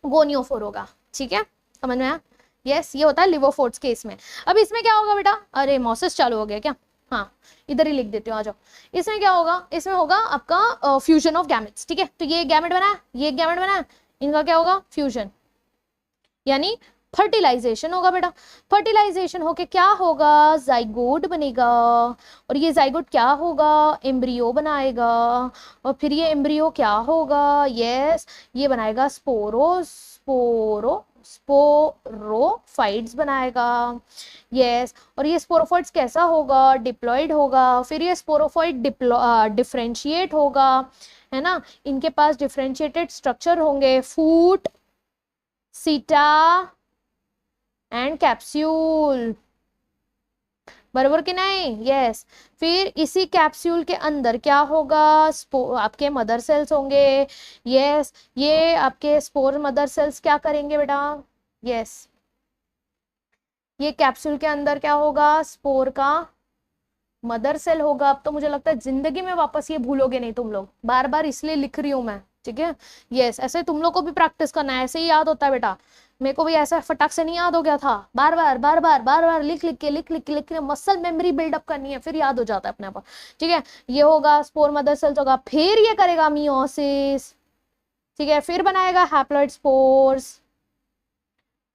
गोनियोफोर होगा, ठीक है, समझ में आया? यस, ये होता है लिवोफोर्ट्स केस में। अब इसमें क्या होगा बेटा? अरे मोसेस चालू हो गया क्या? हाँ, इधर ही लिख देती हूँ, आ जाओ। इसमें क्या होगा? इसमें होगा आपका फ्यूजन ऑफ गैमेट्स, ठीक है। तो ये गैमेट बना, ये गैमेट बना, इनका क्या होगा? फ्यूजन, यानी फर्टिलाइजेशन होगा बेटा। फर्टिलाइजेशन होके क्या होगा? जाइगोट बनेगा, और ये जाइगोट क्या होगा? एम्ब्रियो बनाएगा, और फिर ये एम्ब्रियो क्या होगा? यस, ये बनाएगा स्पोरोफाइट्स बनाएगा। यस, और ये स्पोरोफाइट्स कैसा होगा? डिप्लॉइड होगा। फिर ये स्पोरोफाइट डिफरेंशिएट होगा, है ना। इनके पास डिफरेंशिएटेड स्ट्रक्चर होंगे, फूट, सीटा एंड कैप्सूल, बराबर कि नहीं? यस। फिर इसी कैप्सूल के अंदर क्या होगा? आपके मदर सेल्स होंगे। यस, ये आपके स्पोर मदर सेल्स क्या करेंगे बेटा? यस, ये कैप्सूल के अंदर क्या होगा? स्पोर का मदर सेल होगा। अब तो मुझे लगता है जिंदगी में वापस ये भूलोगे नहीं तुम लोग, बार बार इसलिए लिख रही हूं मैं, ठीक है। यस, ऐसे तुम लोग को भी प्रैक्टिस करना है, ऐसे ही याद होता है बेटा। मेरे को भी ऐसा फटाक से नहीं याद हो गया था, बार बार बार बार बार बार लिख के मसल मेमोरी बिल्डअप करनी है, फिर याद हो जाता है अपने आप, ठीक है। ये होगा स्पोर मदर सेल्स होगा, फिर ये करेगा मियोसिस, ठीक है, फिर बनाएगा हैप्लॉइड स्पोर्स,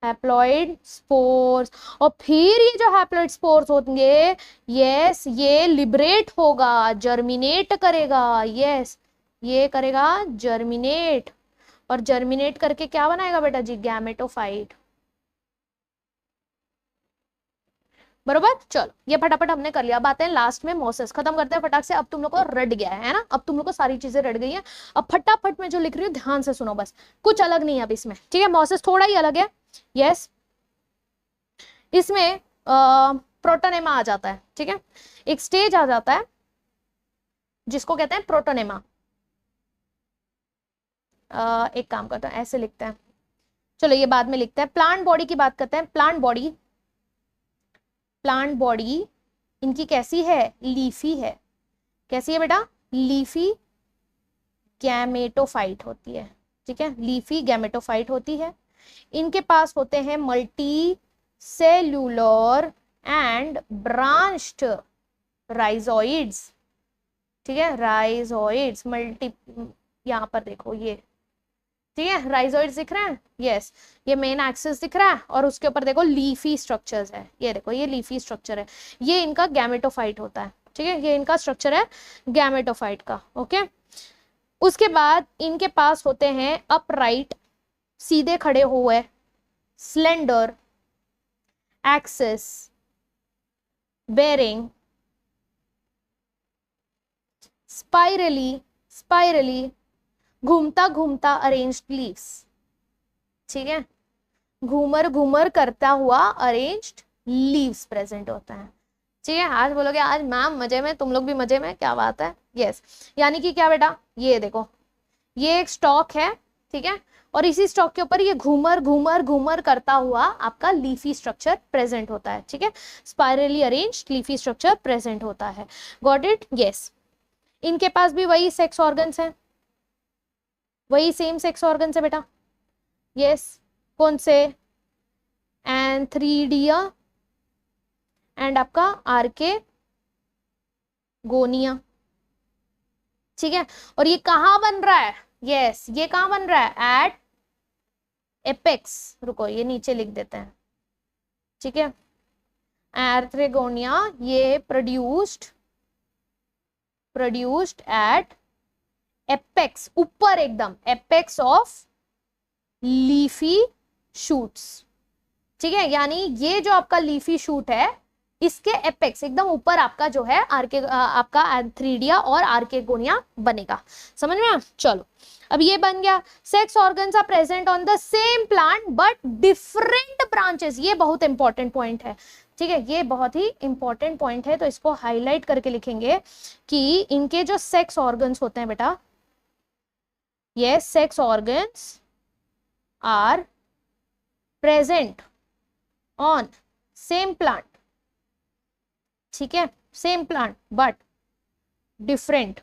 हैप्लॉइड स्पोर्स, और फिर ये जो हैप्लॉइड स्पोर्स होंगे, यस, ये लिबरेट होगा, जर्मिनेट करेगा। यस, ये करेगा जर्मिनेट, और जर्मिनेट करके क्या बनाएगा बेटा जी? गैमेटोफाइट, बरोबर। चलो, ये फटाफट हमने कर लिया। अब आते हैं लास्ट में मोसेस, खत्म करते हैं फटाक से। अब तुम लोग को रट गया है ना, अब तुम लोग को सारी चीजें रट गई हैं। अब फटाफट में जो लिख रही हूँ ध्यान से सुनो, बस कुछ अलग नहीं है अब इसमें, ठीक है। मोसेस थोड़ा ही अलग है। यस, इसमें प्रोटोनेमा आ जाता है, ठीक है। एक स्टेज आ जाता है जिसको कहते हैं प्रोटोनेमा। एक काम करते हैं, ऐसे लिखते हैं, चलो ये बाद में लिखते हैं। प्लांट बॉडी की बात करते हैं। प्लांट बॉडी इनकी कैसी है? लीफी है। कैसी है बेटा? लीफी गैमेटोफाइट होती है, ठीक है, लीफी गैमेटोफाइट होती है। इनके पास होते हैं multi cellular and branched rhizoids, ठीक है, राइजोइड्स मल्टी, यहाँ पर देखो ये, ठीक है, राइजोइड्स दिख रहे हैं। यस, ये मेन एक्सिस दिख रहा है, और उसके ऊपर देखो लीफी स्ट्रक्चर्स है, ये देखो ये लीफी स्ट्रक्चर है, ये इनका गैमेटोफाइट होता है, ठीक है, ये इनका स्ट्रक्चर है गैमेटोफाइट का। ओके, उसके बाद इनके पास होते हैं अपराइट, सीधे खड़े हुए, स्लेंडर एक्सिस बेरिंग, स्पाइरली घूमता घूमता अरेंज्ड लीव्स, ठीक है, घूमर घूमर करता हुआ अरेंज्ड लीव्स प्रेजेंट होता है, ठीक है। आज बोलोगे आज मैम मजे में, तुम लोग भी मजे में, क्या बात है। यस, यानी कि क्या बेटा? ये देखो, ये एक स्टॉक है, ठीक है, और इसी स्टॉक के ऊपर ये घूमर घूमर घूमर करता हुआ आपका लीफी स्ट्रक्चर प्रेजेंट होता है, ठीक है, spirally arranged leafy structure present होता है। Got it? यस, इनके पास भी वही सेक्स ऑर्गन्स हैं, वही सेम सेक्स ऑर्गन्स है बेटा। यस, कौन से? एंथ्रीडिया एंड आपका आर्के गोनिया, ठीक है। और ये कहाँ बन रहा है? यस, ये कहाँ बन रहा है? एट एपेक्स, रुको ये नीचे लिख देते हैं, ठीक है। एर्थ्रेगोनिया ये प्रोड्यूस्ड एट एपेक्स, ऊपर एकदम एपेक्स ऑफ लीफी शूट्स, ठीक है, यानी ये जो आपका लीफी शूट है इसके एपेक्स एकदम ऊपर आपका जो है आपका एंथ्रीडिया और आर्केगोनिया बनेगा, समझ में आया? चलो, अब ये बन गया। Sex organs are present on the same plant but different branches, ये बहुत इंपॉर्टेंट पॉइंट है, ठीक है, ये बहुत ही इंपॉर्टेंट पॉइंट है, तो इसको हाईलाइट करके लिखेंगे कि इनके जो सेक्स ऑर्गन्स होते हैं बेटा, ये sex organs are present on same plant, ठीक है, सेम प्लांट बट डिफरेंट,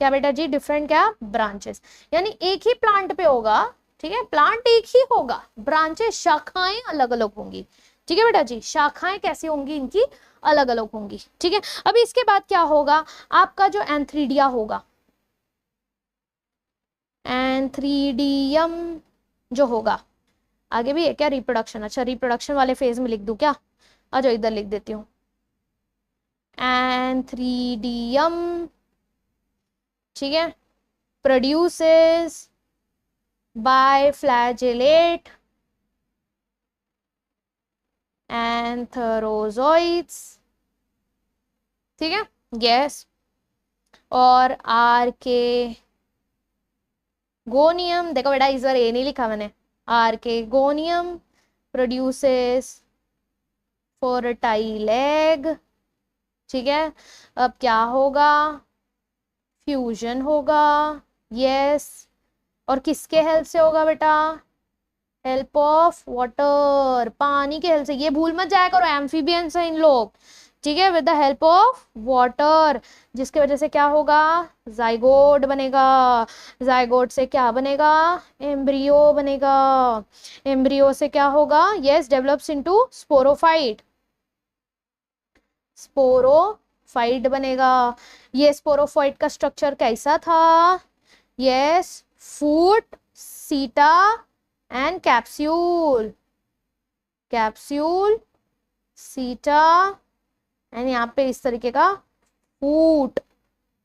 क्या बेटा जी, डिफरेंट क्या, ब्रांचेस, यानी एक ही प्लांट पे होगा, ठीक है, प्लांट एक ही होगा, ब्रांचेस शाखाएं अलग अलग होंगी, ठीक है बेटा जी, शाखाएं कैसी होंगी इनकी, अलग अलग होंगी, ठीक है। अभी इसके बाद क्या होगा, आपका जो एंथ्रीडिया होगा, एंथ्रीडियम जो होगा, आगे भी है क्या रिप्रोडक्शन, अच्छा रिप्रोडक्शन वाले फेज में लिख दूं क्या, आ जाओ इधर लिख देती हूँ, एंथ्रीडियम, ठीक है, प्रोड्यूसेस बाय फ्लैजेलेट एंथरोजोइड्स, ठीक है, यस, और आर्केगोनियम, देखो बेटा इस बार ए नहीं लिखा मैंने, आर्केगोनियम प्रोड्यूसेस फर्टाइल एग, ठीक है। अब क्या होगा, फ्यूजन होगा, यस, और किसके हेल्प से होगा बेटा, हेल्प ऑफ वाटर, पानी के हेल्प से, ये भूल मत जाया करो, एम्फीबियंस है इन लोग, ठीक है, with the help of water, जिसके वजह से क्या होगा, जाइगोट बनेगा, जाइगोट से क्या बनेगा, एम्ब्रियो बनेगा, एम्ब्रियो से क्या होगा, yes, develops into sporophyte, sporophyte बनेगा, ये स्पोरोफाइट का स्ट्रक्चर कैसा था, यस, फूट, सीटा एंड कैप्सूल, कैप्सूल, सीटा एंड यहाँ पे इस तरीके का फूट,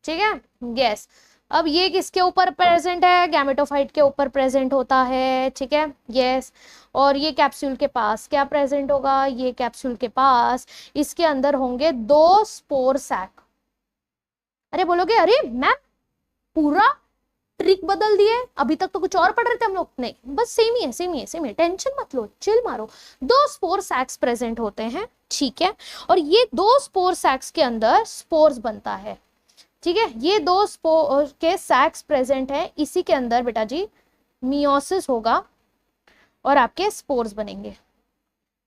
ठीक है, यस। अब ये किसके ऊपर प्रेजेंट है, गैमेटोफाइट के ऊपर प्रेजेंट होता है, ठीक है, यस, और ये कैप्सूल के पास क्या प्रेजेंट होगा, ये कैप्सूल के पास इसके अंदर होंगे 2 स्पोर सैक, अरे बोलोगे अरे मैम पूरा ट्रिक बदल दिए, अभी तक तो कुछ और पढ़ रहे थे हम लोग, नहीं बस सेम ही है, सेम ही है, सेम ही है, टेंशन मत लो, चिल मारो, 2 स्पोर सैक्स प्रेजेंट होते हैं, ठीक है, और ये 2 स्पोर सैक्स के अंदर स्पोर्स बनता है, ठीक है, ये 2 स्पोर के सैक्स प्रेजेंट है, इसी के अंदर बेटा जी मियोसिस होगा और आपके स्पोर्स बनेंगे,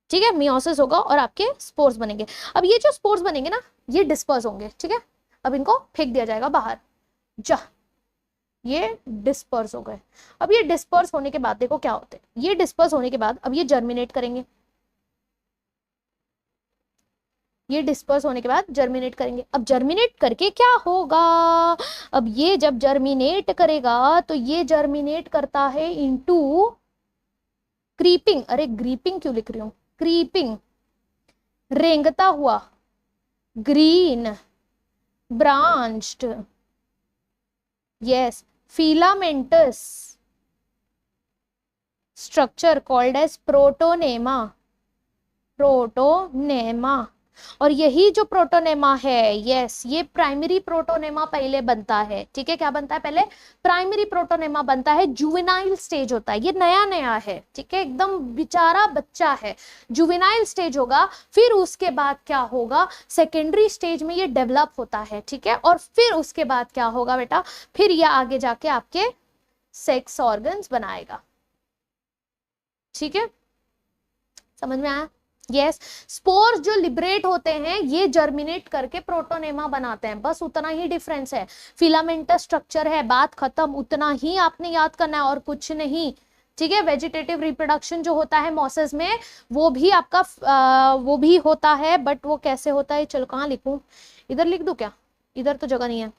ठीक है, मियोसिस होगा और आपके स्पोर्स बनेंगे। अब ये जो स्पोर्स बनेंगे ना, ये डिस्पर्स होंगे, ठीक है, अब इनको फेंक दिया जाएगा बाहर, जा, ये डिस्पर्स हो गए। अब ये डिस्पर्स होने के बाद देखो क्या होते हैं, ये डिस्पर्स होने के बाद अब ये जर्मिनेट करेंगे, ये डिस्पर्स होने के बाद जर्मिनेट करेंगे, अब जर्मिनेट करके क्या होगा, अब ये जब जर्मिनेट करेगा तो ये जर्मिनेट करता है इनटू क्रीपिंग, अरे ग्रीपिंग क्यों लिख रही हूं, क्रीपिंग, रेंगता हुआ, green branched, yes, filamentous structure called as protonema, protonema, और यही जो प्रोटोनेमा है, यस, ये प्राइमरी प्रोटोनेमा पहले बनता है, ठीक है, क्या बनता है पहले, प्राइमरी प्रोटोनेमा बनता है, जुवेनाइल स्टेज होता है, ये नया नया है, ठीक है, एकदम बेचारा बच्चा है, जुवेनाइल स्टेज होगा, फिर उसके बाद क्या होगा, सेकेंडरी स्टेज में ये डेवलप होता है, ठीक है, और फिर उसके बाद क्या होगा बेटा, फिर ये आगे जाके आपके सेक्स ऑर्गन्स बनाएगा, ठीक है, समझ में आया, यस, स्पोर्स जो लिबरेट होते हैं ये जर्मिनेट करके प्रोटोनेमा बनाते हैं, बस उतना ही डिफरेंस है, फिलामेंटस स्ट्रक्चर है, बात खत्म, उतना ही आपने याद करना है और कुछ नहीं, ठीक है। वेजिटेटिव रिप्रोडक्शन जो होता है मॉसेस में वो भी आपका वो भी होता है, बट वो कैसे होता है, चलो कहाँ लिखूं, इधर लिख दूं क्या, इधर तो जगह नहीं है,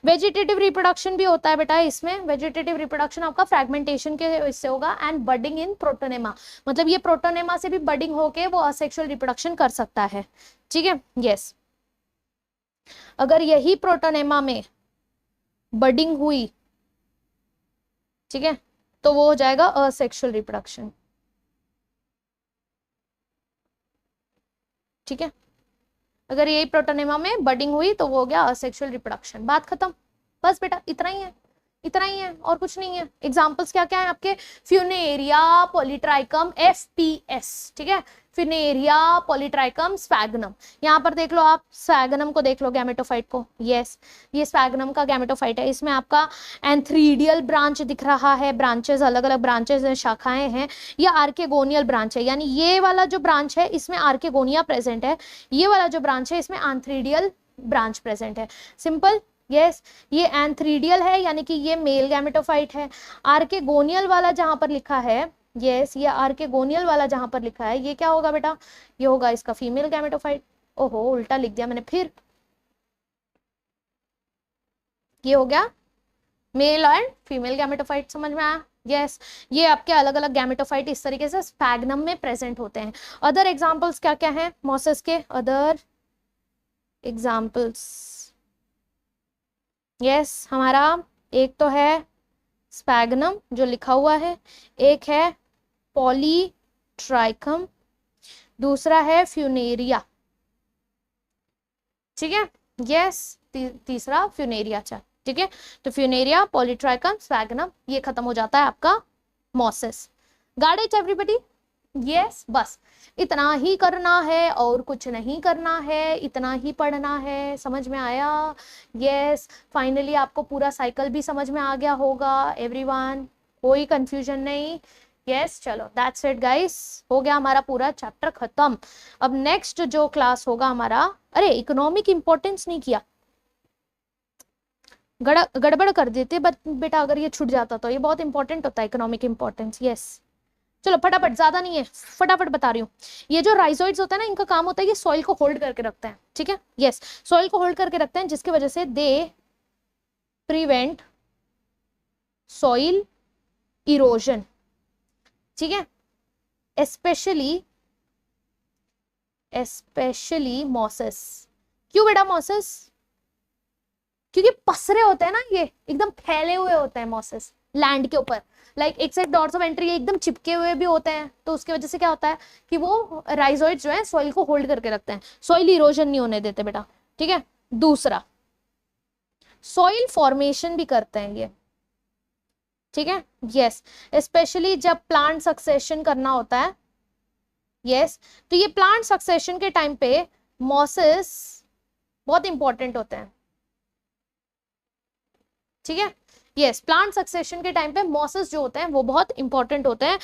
वेजिटेटिव रिप्रोडक्शन भी होता है बेटा, इसमें वेजिटेटिव रिप्रोडक्शन आपका फ्रैगमेंटेशन के इससे होगा, एंड बडिंग इन प्रोटोनेमा, मतलब ये प्रोटोनेमा से भी बडिंग होके वो असेक्सुअल रिप्रोडक्शन कर सकता है, ठीक है, यस, अगर यही प्रोटोनेमा में बडिंग हुई, ठीक है, तो वो हो जाएगा असेक्सुअल रिप्रोडक्शन, ठीक है, अगर यही प्रोटोनेमा में बडिंग हुई तो वो हो गया असेक्सुअल रिप्रोडक्शन, बात खत्म, बस बेटा इतना ही है, इतना ही है और कुछ नहीं है। एग्जांपल्स क्या क्या है आपके, फ्यूनेरिया पॉलीट्राइकम एफपीएस, ठीक है, फ्यूनेरिया पॉलीट्राइकम स्फैगनम, यहाँ पर देख लो आप स्फैगनम को देख लो, गैमेटोफाइट को, यस, ये स्फैगनम का गैमेटोफाइट है, इसमें आपका एंथ्रीडियल ब्रांच दिख रहा है, ब्रांचेस अलग अलग ब्रांचेस हैं, शाखाएं हैं, ये आर्केगोनियल ब्रांच है, यानी ये वाला जो ब्रांच है इसमें आर्केगोनिया प्रेजेंट है, ये वाला जो ब्रांच है इसमें एंथ्रीडियल ब्रांच प्रेजेंट है। Simple, yes. ये एंथ्रीडियल है यानी कि ये मेल गैमेटोफाइट है। आर्केगोनियल वाला जहां पर लिखा है, यस, ये आर्केगोनियल वाला जहां पर लिखा है, ये क्या होगा बेटा, ये होगा इसका फीमेल गैमेटोफाइट। ओहो, उल्टा लिख दिया मैंने फिर। ये हो गया मेल एंड फीमेल गैमेटोफाइट, समझ में आया? यस, ये आपके अलग अलग गैमेटोफाइट इस तरीके से स्पैग्नम में प्रेजेंट होते हैं। अदर एग्जांपल्स क्या क्या हैं मोसेस के? अदर एग्जांपल्स, यस, हमारा एक तो है स्पैग्नम जो लिखा हुआ है, एक है पॉलीट्राइकम, दूसरा है फ्यूनेरिया, ठीक है, यस, तीसरा फ्यूनेरिया, अच्छा, ठीक है। तो फ्यूनेरिया, पॉलीट्राइकम, स्पैग्नम, ये खत्म हो जाता है आपका Moses. Got it everybody? Yes, बस इतना ही करना है और कुछ नहीं करना है, इतना ही पढ़ना है, समझ में आया? यस, फाइनली आपको पूरा साइकिल भी समझ में आ गया होगा एवरीवन, कोई कंफ्यूजन नहीं। यस, चलो दैट्स इट गाइस, हो गया हमारा पूरा चैप्टर खत्म। अब नेक्स्ट जो क्लास होगा हमारा, अरे इकोनॉमिक इंपॉर्टेंस नहीं किया, गड़बड़ कर देते बेटा, अगर ये छूट जाता तो, ये बहुत इंपॉर्टेंट होता है इकोनॉमिक इंपॉर्टेंस। यस, चलो फटाफट, ज्यादा नहीं है, फटाफट बता रही हूँ। ये जो राइजोइड्स होता है ना, इनका काम होता है ये सॉइल को होल्ड करके रखते हैं, ठीक है, यस, सॉइल को होल्ड करके रखते हैं, जिसकी वजह से दे प्रिवेंट सॉइल इरोजन, ठीक है, स्पेशली मॉसेस। क्यों बेटा मॉसेस? क्योंकि पसरे होते हैं ना, ये एकदम फैले हुए होते हैं मॉसेस लैंड के ऊपर, लाइक एक साइड डॉट्स ऑफ एंट्री एकदम चिपके हुए भी होते हैं, तो उसकी वजह से क्या होता है कि वो राइजोइड जो है सॉइल को होल्ड करके रखते हैं, सॉइल इरोजन नहीं होने देते बेटा, ठीक है। दूसरा, सॉइल फॉर्मेशन भी करते हैं ये, ठीक है, यस, स्पेशली जब प्लांट सक्सेशन करना होता है, यस, तो ये प्लांट सक्सेशन के टाइम पे मॉसेस बहुत इंपॉर्टेंट होते हैं, ठीक है, यस, प्लांट सक्सेशन के टाइम पे मॉसेस जो होते हैं वो बहुत इंपॉर्टेंट होते हैं।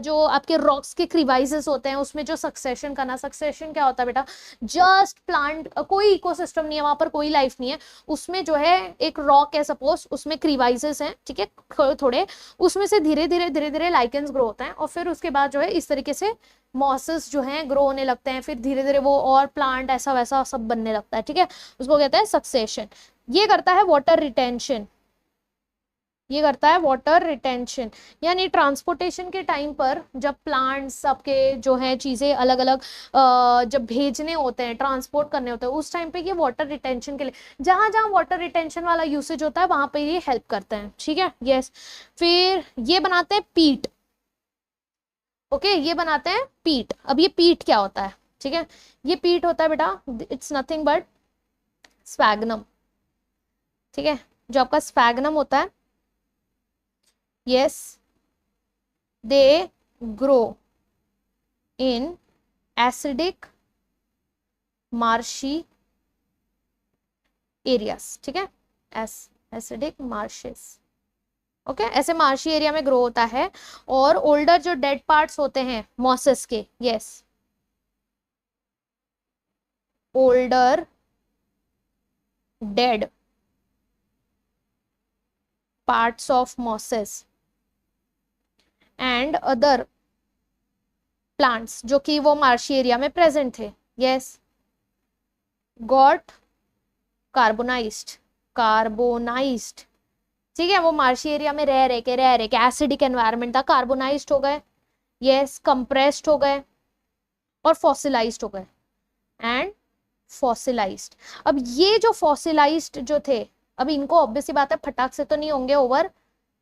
जो आपके रॉक्स के क्रीवाइसेस होते हैं उसमें जो सक्सेशन करना, सक्सेशन क्या होता है बेटा, जस्ट प्लांट, कोई इकोसिस्टम नहीं है वहां पर, कोई लाइफ नहीं है, उसमें जो है एक रॉक है सपोज, उसमें क्रीवाइसेस हैं, ठीक है, थोड़े थोड़े, उसमें से धीरे धीरे लाइकेंस ग्रो होता है, और फिर उसके बाद जो है इस तरीके से मॉसेस जो है ग्रो होने लगते हैं, फिर धीरे धीरे वो और प्लांट ऐसा वैसा सब बनने लगता है, ठीक है, उसको कहते हैं सक्सेशन। ये करता है वाटर रिटेंशन, ये करता है वाटर रिटेंशन, यानी ट्रांसपोर्टेशन के टाइम पर जब प्लांट्स आपके जो है चीज़ें अलग अलग जब भेजने होते हैं, ट्रांसपोर्ट करने होते हैं, उस टाइम पे ये वाटर रिटेंशन के लिए, जहां जहां वाटर रिटेंशन वाला यूसेज होता है वहां पे ये हेल्प करते हैं, ठीक है, यस। फिर ये बनाते हैं पीट, ओके, ये बनाते हैं पीट। अब ये पीट क्या होता है, ठीक है, ये पीट होता है बेटा, इट्स नथिंग बट स्पैग्नम, ठीक है, जो आपका स्पैग्नम होता है, yes, they grow in acidic marshy areas, ठीक है, acidic marshes, ओके, ऐसे मार्शी एरिया में ग्रो होता है। और ओल्डर जो डेड पार्ट्स होते हैं मॉसेस के, yes, older dead parts of mosses and other plants जो कि वो मार्शी एरिया में प्रेजेंट थे, यस, गॉट कार्बोनाइज्ड, ठीक है, वो मार्शी एरिया में रह के एसिडिक एनवायरनमेंट था, कार्बोनाइज्ड हो गए, यस, कंप्रेस्ड हो गए और फॉसिलाइज्ड हो गए, एंड फॉसिलाइज्ड। अब ये जो फॉसिलाइज्ड जो थे, अब इनको ऑब्वियसली बात है फटाक से तो नहीं होंगे ओवर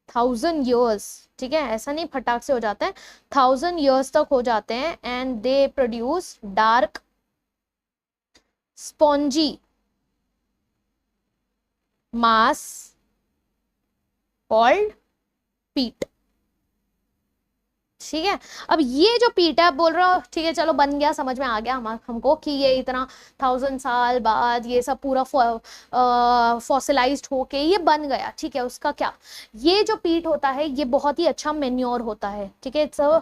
1000 years, ठीक है, ऐसा नहीं फटाक से हो जाता है, 1000 years तक हो जाते हैं, and they produce dark spongy mass called पीट, ठीक है। अब ये जो पीट है, बोल रहा हूँ ठीक है, चलो बन गया, समझ में आ गया हमको कि ये इतना 1000 साल बाद ये सब पूरा फॉसिलाइज्ड होके ये बन गया, ठीक है, उसका क्या, ये जो पीट होता है ये बहुत ही अच्छा मेन्योर होता है, ठीक है, it's a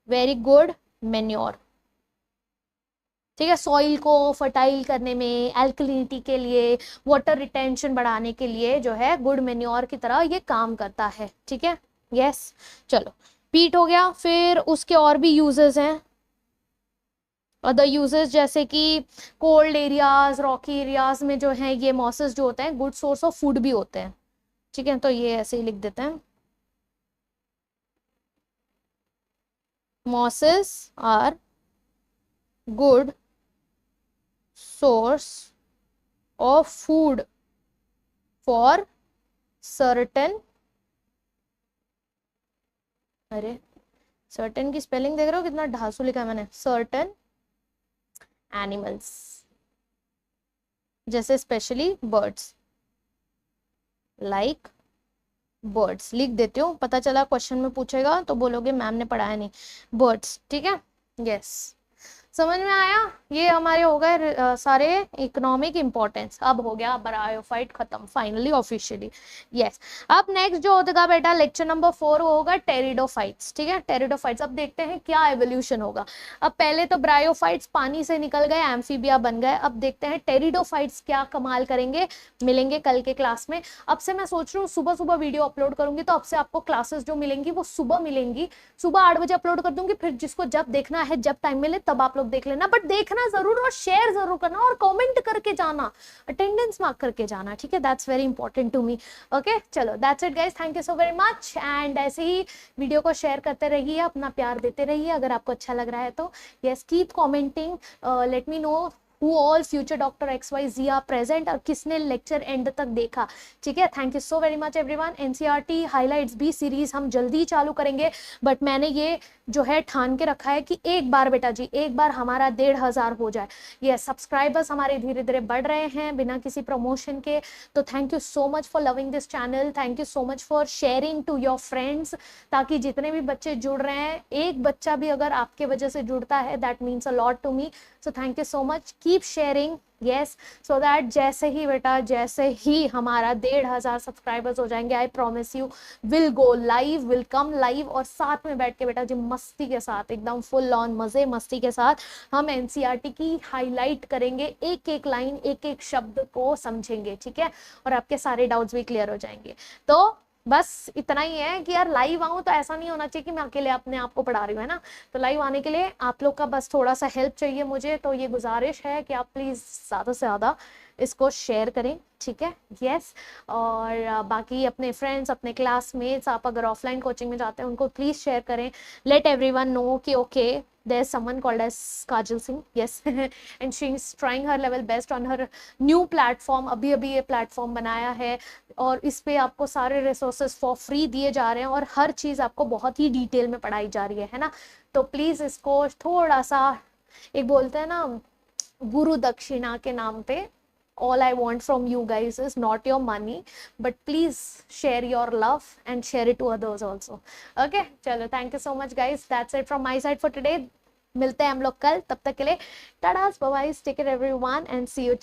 very good manure, ठीक है, सॉइल को फर्टाइल करने में, एल्कलिनिटी के लिए, वाटर रिटेंशन बढ़ाने के लिए जो है गुड मेन्योर की तरह ये काम करता है। ठीक है, यस। चलो, पीट हो गया। फिर उसके और भी यूजेस हैं, अदर यूजेस, जैसे कि कोल्ड एरियाज, रॉकी एरियाज में जो है ये मॉसेस जो होते हैं गुड सोर्स ऑफ फूड भी होते हैं। ठीक है, तो ये ऐसे ही लिख देते हैं, mosses are good source of food for certain, अरे certain की स्पेलिंग देख रहे हो कितना ढासू लिखा है मैंने, certain animals, जैसे स्पेशली बर्ड्स, लाइक बर्ड्स लिख देती हूँ, पता चला क्वेश्चन में पूछेगा तो बोलोगे मैम ने पढ़ाया नहीं, बर्ड्स। ठीक है, यस, समझ में आया। ये हमारे हो गए सारे इकोनॉमिक इंपॉर्टेंस। अब हो गया ब्रायोफाइट खत्म फाइनली ऑफिशियली, यस। अब नेक्स्ट जो होगा बेटा लेक्चर नंबर 4 वो होगा टेरिडोफाइट्स। ठीक है, टेरिडोफाइट्स, अब देखते हैं क्या एवोल्यूशन होगा। अब पहले तो ब्रायोफाइट्स पानी से निकल गए, एम्फीबिया बन गए, अब देखते हैं टेरिडोफाइट्स क्या कमाल करेंगे। मिलेंगे कल के क्लास में। अब से मैं सोच रही हूँ सुबह सुबह वीडियो अपलोड करूंगी, तो अब से आपको क्लासेस जो मिलेंगी वो सुबह मिलेंगी, सुबह 8 बजे अपलोड कर दूंगी, फिर जिसको जब देखना है जब टाइम मिले तब आप लोग देख लेना, बट देखना जरूर और शेयर जरूर करना और कमेंट करके जाना, अटेंडेंस मार्क करके जाना। ठीक है, that's very important to me. Okay, चलो that's it guys, thank you so very much. And ऐसे ही वीडियो को शेयर करते रहिए, अपना प्यार देते रहिए अगर आपको अच्छा लग रहा है तो। Yes, keep commenting, let me know who all future Dr. XYZ are present और किसने लेक्चर एंड तक देखा। ठीक है, thank you so very much everyone. NCERT highlights भी सीरीज हम जल्दी चालू करेंगे, बट मैंने ये जो है ठान के रखा है कि एक बार बेटा जी, एक बार हमारा 1500 हो जाए। ये सब्सक्राइबर्स हमारे धीरे धीरे बढ़ रहे हैं बिना किसी प्रमोशन के, तो thank you so much for loving this channel, thank you so much for sharing to your friends, ताकि जितने भी बच्चे जुड़ रहे हैं, एक बच्चा भी अगर आपके वजह से जुड़ता है that means a lot to me. So thank you so much, keep sharing, yes, so that जैसे ही बेटा, जैसे ही हमारा 1500 सब्सक्राइबर्स हो जाएंगे, I promise you will go live, will come live, और साथ में बैठ के बेटा जी मस्ती के साथ, एकदम फुल ऑन मजे मस्ती के साथ हम एनसीईआरटी की हाईलाइट करेंगे, एक एक लाइन, एक एक शब्द को समझेंगे। ठीक है, और आपके सारे डाउट्स भी क्लियर हो जाएंगे। तो बस इतना ही है कि यार लाइव आऊं तो ऐसा नहीं होना चाहिए कि मैं अकेले अपने आप को पढ़ा रही हूँ, है ना। तो लाइव आने के लिए आप लोग का बस थोड़ा सा हेल्प चाहिए मुझे, तो ये गुजारिश है कि आप प्लीज ज्यादा से ज्यादा इसको शेयर करें। ठीक है, यस। और बाकी अपने फ्रेंड्स, अपने क्लासमेट्स, आप अगर ऑफलाइन कोचिंग में जाते हैं उनको प्लीज शेयर करें, लेट एवरीवन नो कि okay there's someone called as Kajal Singh, yes, and she is trying her level best on her new platform। अभी अभी ये प्लेटफॉर्म बनाया है और इस पे आपको सारे रिसोर्सेज फॉर फ्री दिए जा रहे हैं और हर चीज़ आपको बहुत ही डिटेल में पढ़ाई जा रही है ना। तो प्लीज़ इसको थोड़ा सा, एक बोलते हैं ना गुरु दक्षिणा के नाम पे, all I want from you guys is not your money, but please share your love and share it to others also. Okay, चलो, thank you so much guys, that's it from my side for today। मिलते हैं हम लोग कल, तब तक के लिए tata, bye bye, take care everyone and see you.